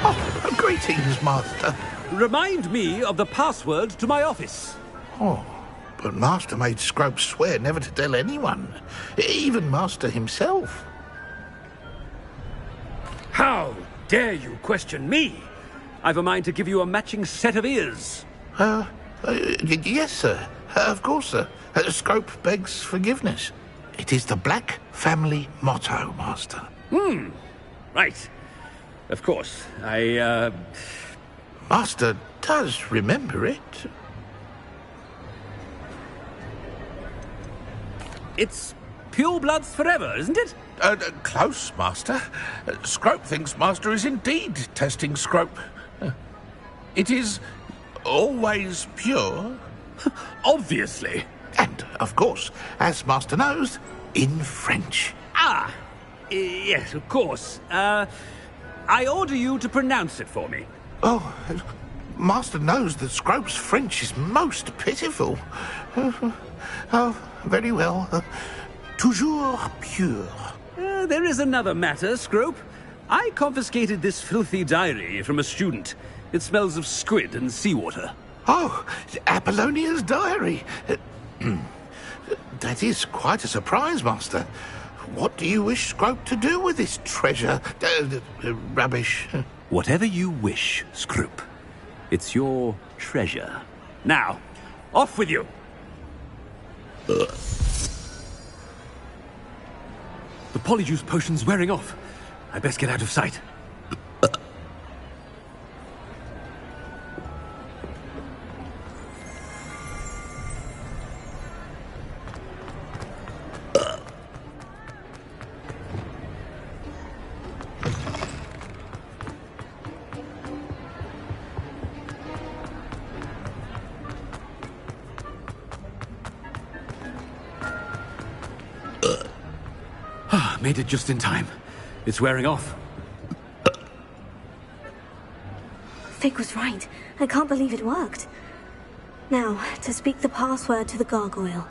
Oh, greetings, Master. Remind me of the password to my office. Oh, but Master made Scrope swear never to tell anyone, even Master himself. How dare you question me? I've a mind to give you a matching set of ears. Yes, sir. Of course, sir. Scrope begs forgiveness. It is the Black family motto, Master. Right. Of course. Master does remember it. It's purebloods forever, isn't it? Close, Master. Scrope thinks Master is indeed testing Scrope. It is always pure. Obviously. And, of course, as Master knows, in French. Ah! Yes, of course. I order you to pronounce it for me. Oh, Master knows that Scrope's French is most pitiful. Oh, very well. Toujours pure. There is another matter, Scrope. I confiscated this filthy diary from a student. It smells of squid and seawater. Oh, Apollonia's diary. That is quite a surprise, Master. What do you wish Scrope to do with this treasure? Rubbish. Whatever you wish, Scrope. It's your treasure. Now, off with you. The polyjuice potion's wearing off. I best get out of sight. Made it just in time. It's wearing off. Fig was right. I can't believe it worked. Now, to speak the password to the gargoyle.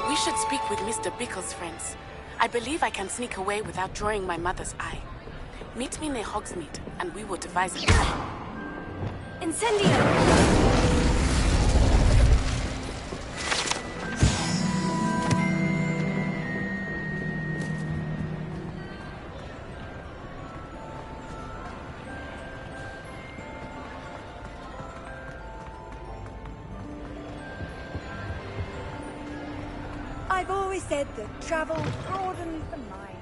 We should speak with Mr. Bickle's friends. I believe I can sneak away without drawing my mother's eye. Meet me near Hogsmeade, and we will devise a plan. Incendio! I've always said that travel broadens the mind.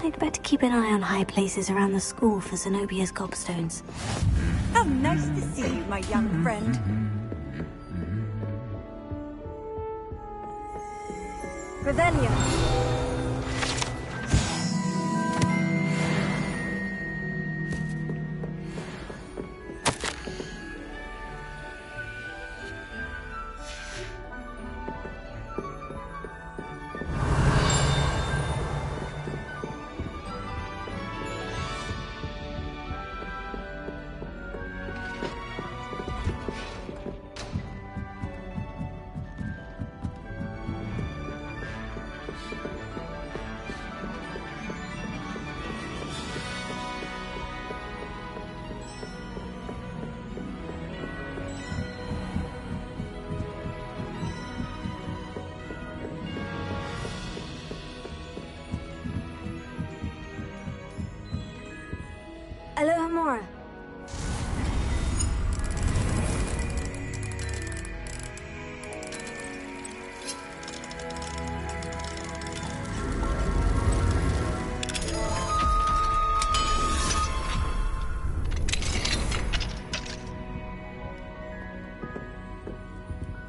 I'd better keep an eye on high places around the school for Zenobia's gobstones. Oh, nice to see you, my young friend. Revelio.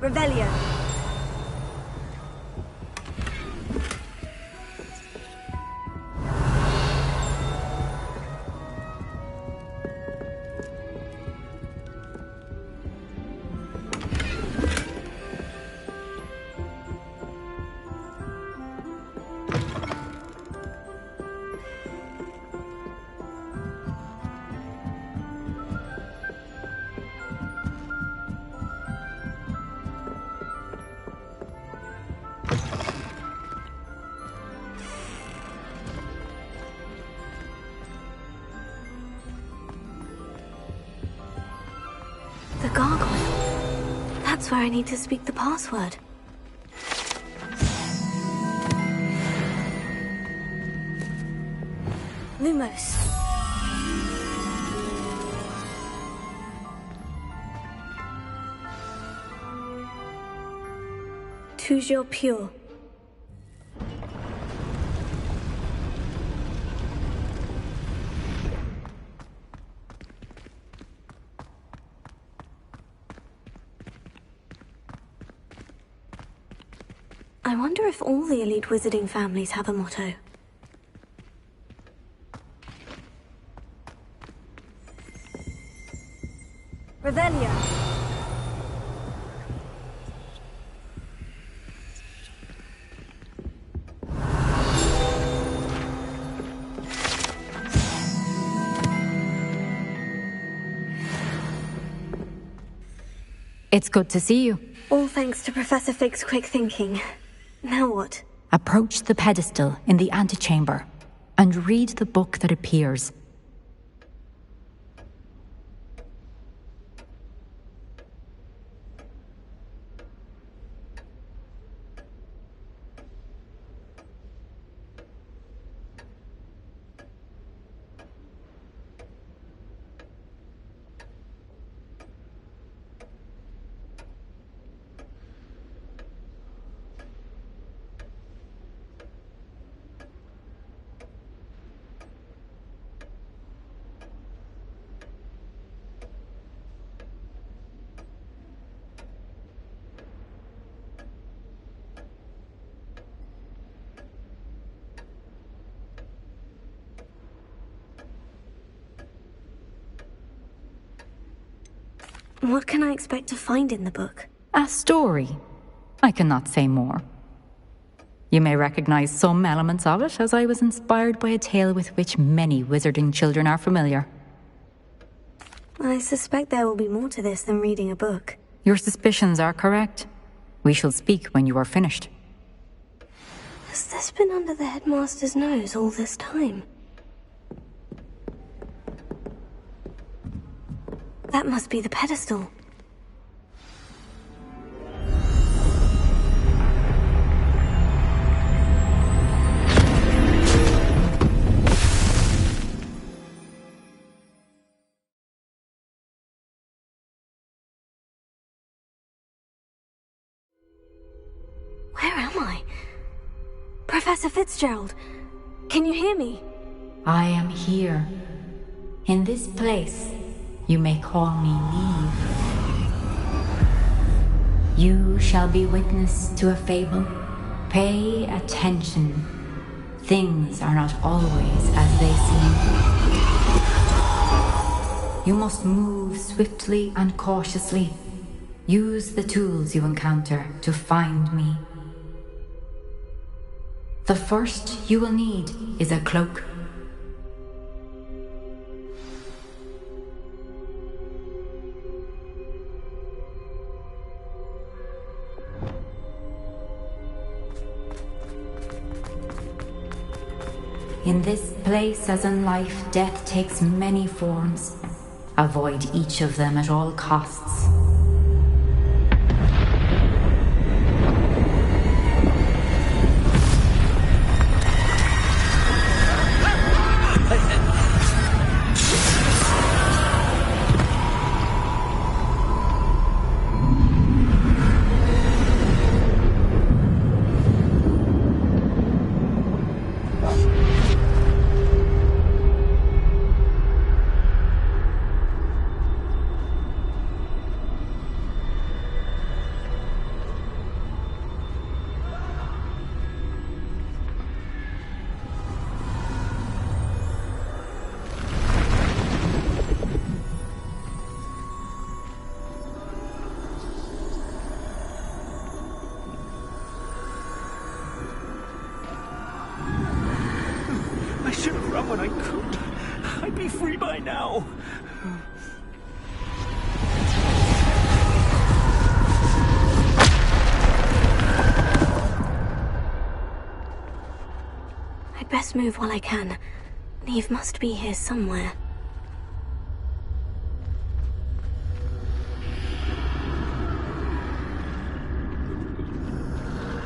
Revelio. The gargoyle. That's where I need to speak the password. Lumos. Toujours pure. I wonder if all the elite wizarding families have a motto. Revelio. It's good to see you. All thanks to Professor Fig's quick thinking. Now what? Approach the pedestal in the antechamber and read the book that appears. What can I expect to find in the book? A story. I cannot say more. You may recognize some elements of it, as I was inspired by a tale with which many wizarding children are familiar. I suspect there will be more to this than reading a book. Your suspicions are correct. We shall speak when you are finished. Has this been under the headmaster's nose all this time? That must be the pedestal. Where am I? Professor Fitzgerald, can you hear me? I am here. In this place, you may call me Neve. You shall be witness to a fable. Pay attention. Things are not always as they seem. You must move swiftly and cautiously. Use the tools you encounter to find me. The first you will need is a cloak. In this place, as in life, death takes many forms. Avoid each of them at all costs. now. I'd best move while I can. Neve must be here somewhere.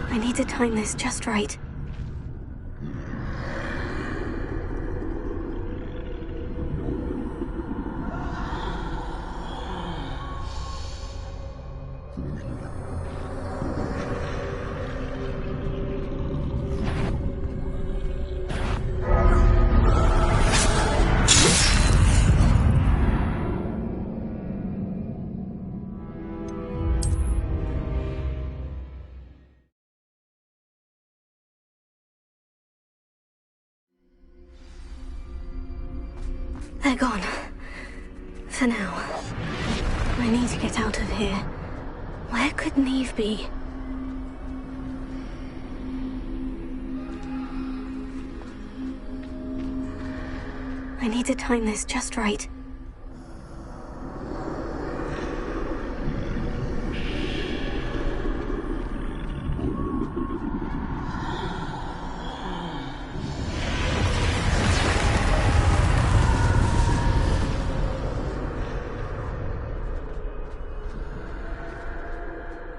I need to time this just right. They're gone. For now. I need to get out of here. Where could Neve be? I need to time this just right.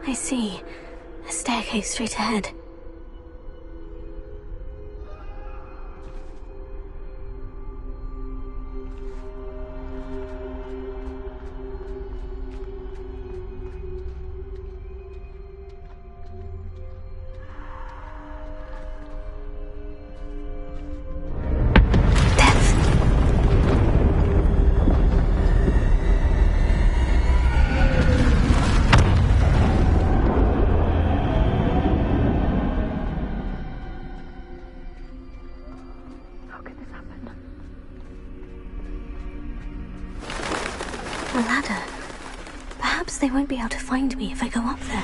I see. A staircase straight ahead. A ladder. Perhaps they won't be able to find me if I go up there.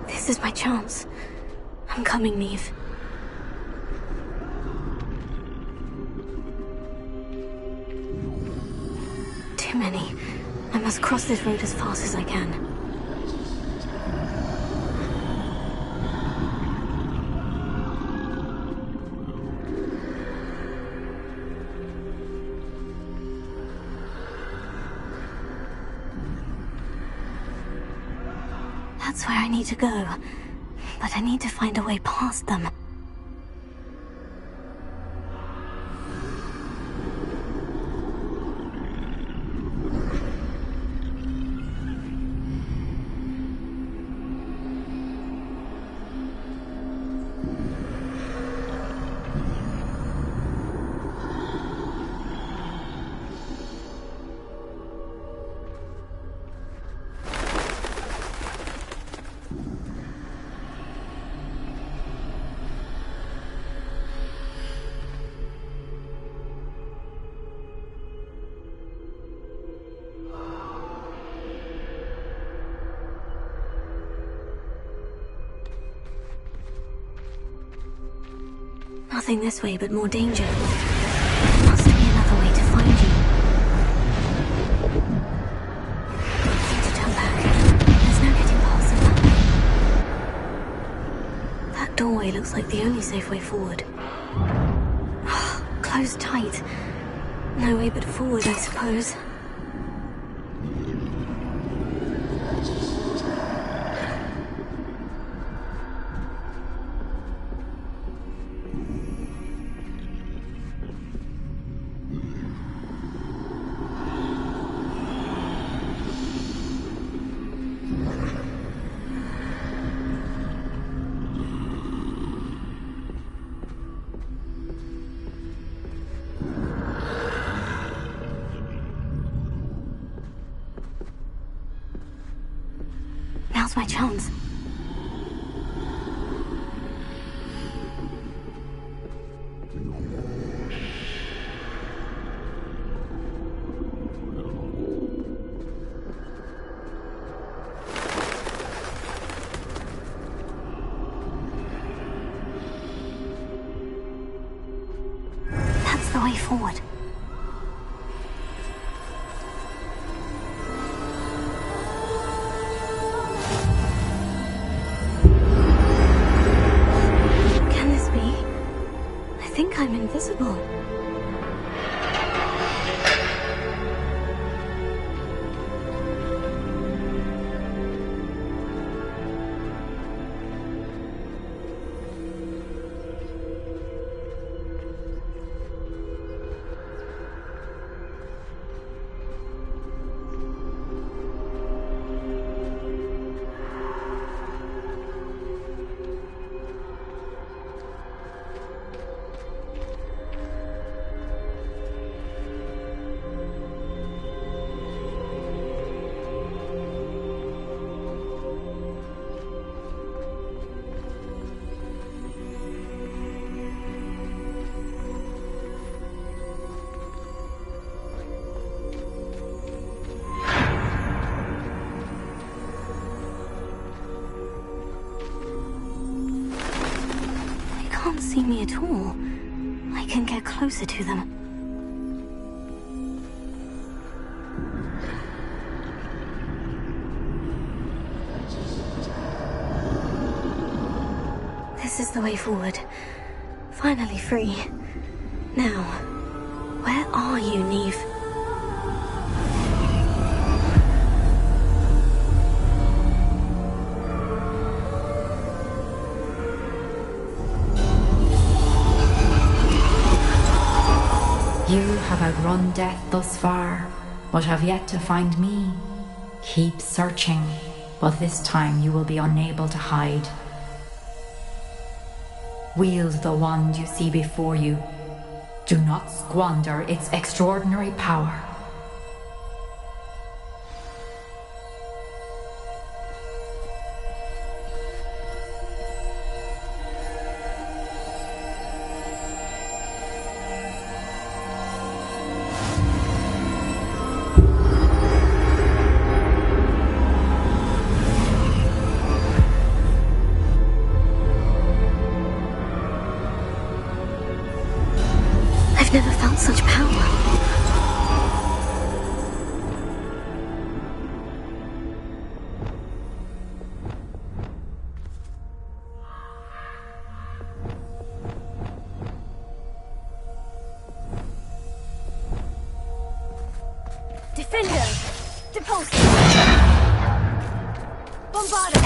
This is my chance. I'm coming, Neve. Too many. I must cross this road as fast as I can. That's where I need to go, but I need to find a way past them. Nothing this way, but more danger. There must be another way to find you. I need to turn back. There's no getting past it that way. That doorway looks like the only safe way forward. Closed tight. No way but forward, I suppose. Now's my chance. That's the way forward. Can this be? I think I'm invisible. They can't see me at all. I can get closer to them. This is the way forward. Finally free. Now, where are you, Neve? You have outrun death thus far, but have yet to find me. Keep searching, but this time you will be unable to hide. Wield the wand you see before you. Do not squander its extraordinary power. I've never felt such power. Defender! Depulse! Bombarder!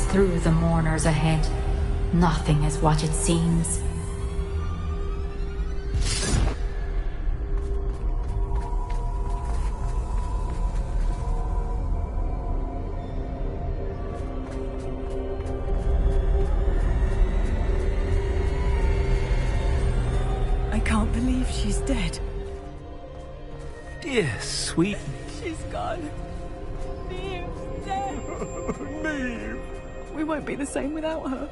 through the mourners ahead. Nothing is what it seems. I can't believe she's dead. Dear sweet... She's gone. Neve's dead. Neve! We won't be the same without her.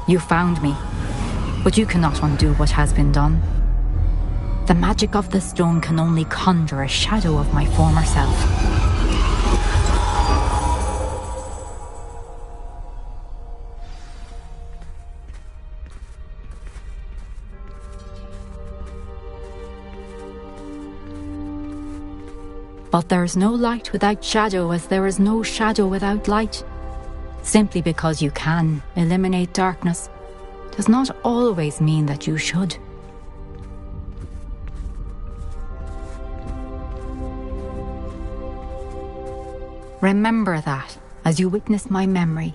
You found me, but you cannot undo what has been done. The magic of the stone can only conjure a shadow of my former self. But there is no light without shadow, as there is no shadow without light. Simply because you can eliminate darkness does not always mean that you should. Remember that as you witness my memory.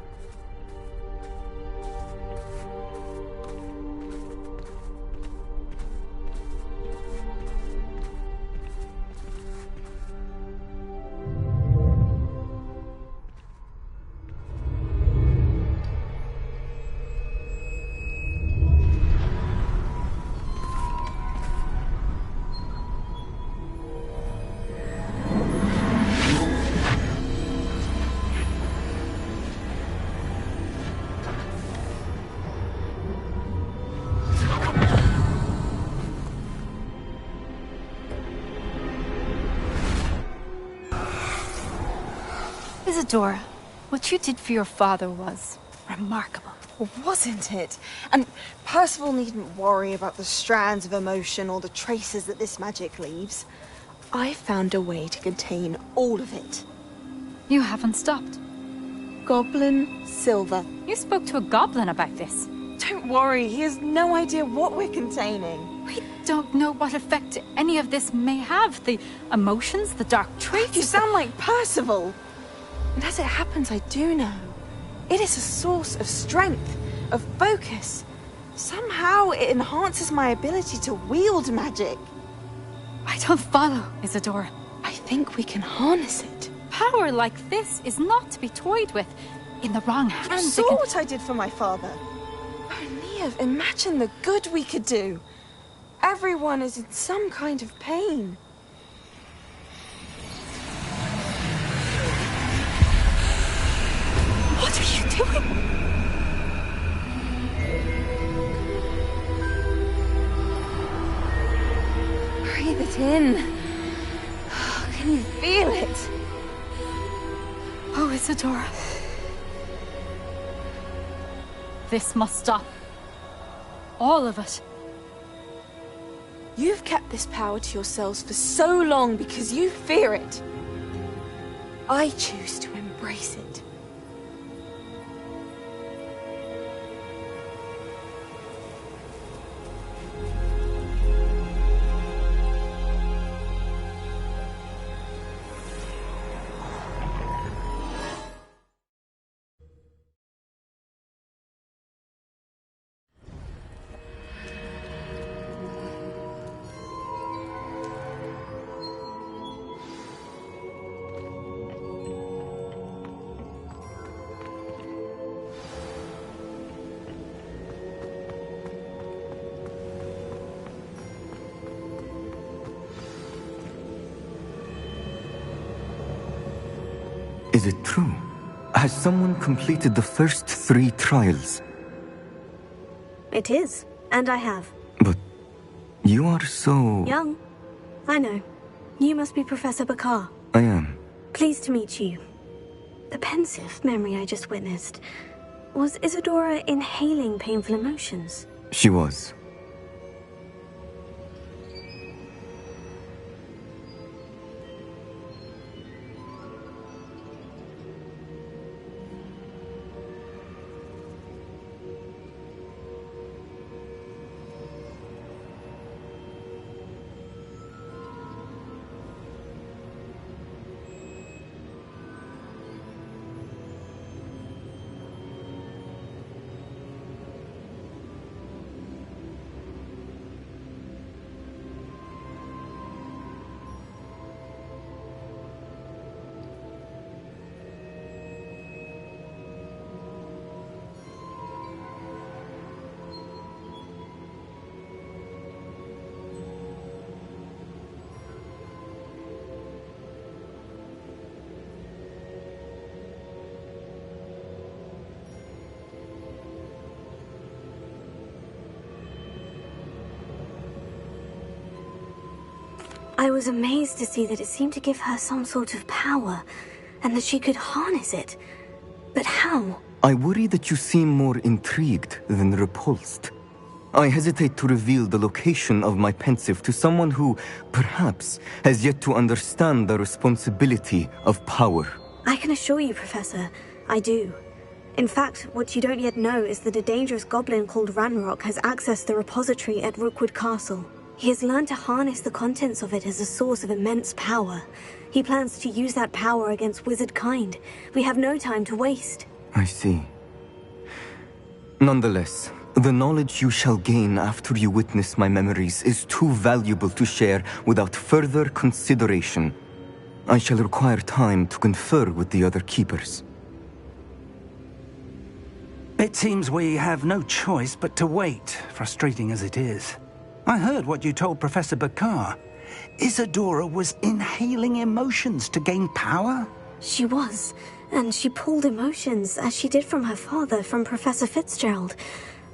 Isadora, what you did for your father was remarkable. Wasn't it? And Percival needn't worry about the strands of emotion or the traces that this magic leaves. I found a way to contain all of it. You haven't stopped. Goblin Silver. You spoke to a goblin about this. Don't worry, he has no idea what we're containing. We don't know what effect any of this may have. The emotions, the dark traits. You sound like Percival. And as it happens, I do know. It is a source of strength, of focus. Somehow it enhances my ability to wield magic. I don't follow, Isadora. I think we can harness it. Power like this is not to be toyed with. In the wrong hands, You saw what I did for my father. Oh, Neve, imagine the good we could do. Everyone is in some kind of pain. What are you doing? Breathe it in. Can you feel it? Oh, Isadora. This must stop. All of it. You've kept this power to yourselves for so long because you fear it. I choose to embrace it. Is it true? Has someone completed the first 3 trials? It is, and I have. But you are so... Young. I know. You must be Professor Bakar. I am. Pleased to meet you. The pensive memory I just witnessed. Was Isadora inhaling painful emotions? She was. I was amazed to see that it seemed to give her some sort of power, and that she could harness it. But how? I worry that you seem more intrigued than repulsed. I hesitate to reveal the location of my pensive to someone who, perhaps, has yet to understand the responsibility of power. I can assure you, Professor, I do. In fact, what you don't yet know is that a dangerous goblin called Ranrock has accessed the repository at Rookwood Castle. He has learned to harness the contents of it as a source of immense power. He plans to use that power against wizard kind. We have no time to waste. I see. Nonetheless, the knowledge you shall gain after you witness my memories is too valuable to share without further consideration. I shall require time to confer with the other keepers. It seems we have no choice but to wait, frustrating as it is. I heard what you told Professor Bakar. Isadora was inhaling emotions to gain power? She was, and she pulled emotions, as she did from her father, from Professor Fitzgerald,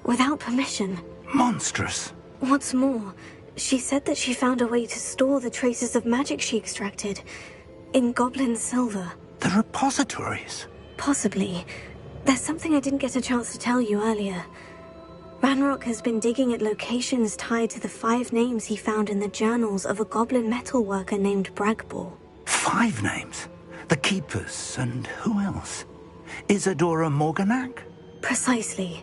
without permission. Monstrous. What's more, she said that she found a way to store the traces of magic she extracted in goblin silver. The repositories? Possibly. There's something I didn't get a chance to tell you earlier. Ranrock has been digging at locations tied to the 5 names he found in the journals of a goblin metalworker named Bragbor. 5 names? The Keepers, and who else? Isadora Morganac? Precisely.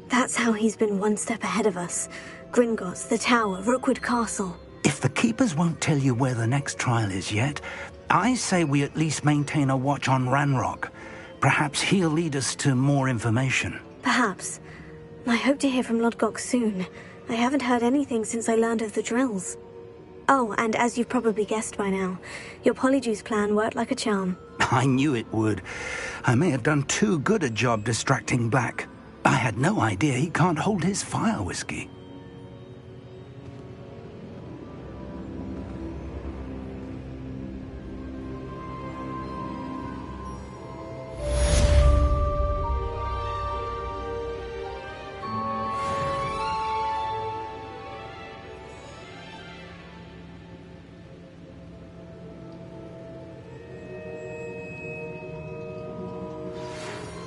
That's how he's been one step ahead of us. Gringotts, the Tower, Rookwood Castle. If the Keepers won't tell you where the next trial is yet, I say we at least maintain a watch on Ranrock. Perhaps he'll lead us to more information. Perhaps. I hope to hear from Lodgok soon. I haven't heard anything since I learned of the drills. Oh, and as you've probably guessed by now, your Polyjuice plan worked like a charm. I knew it would. I may have done too good a job distracting Black. I had no idea he can't hold his fire whiskey.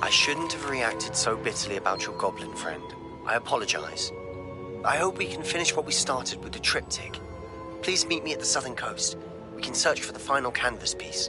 I shouldn't have reacted so bitterly about your goblin friend. I apologize. I hope we can finish what we started with the triptych. Please meet me at the southern coast. We can search for the final canvas piece.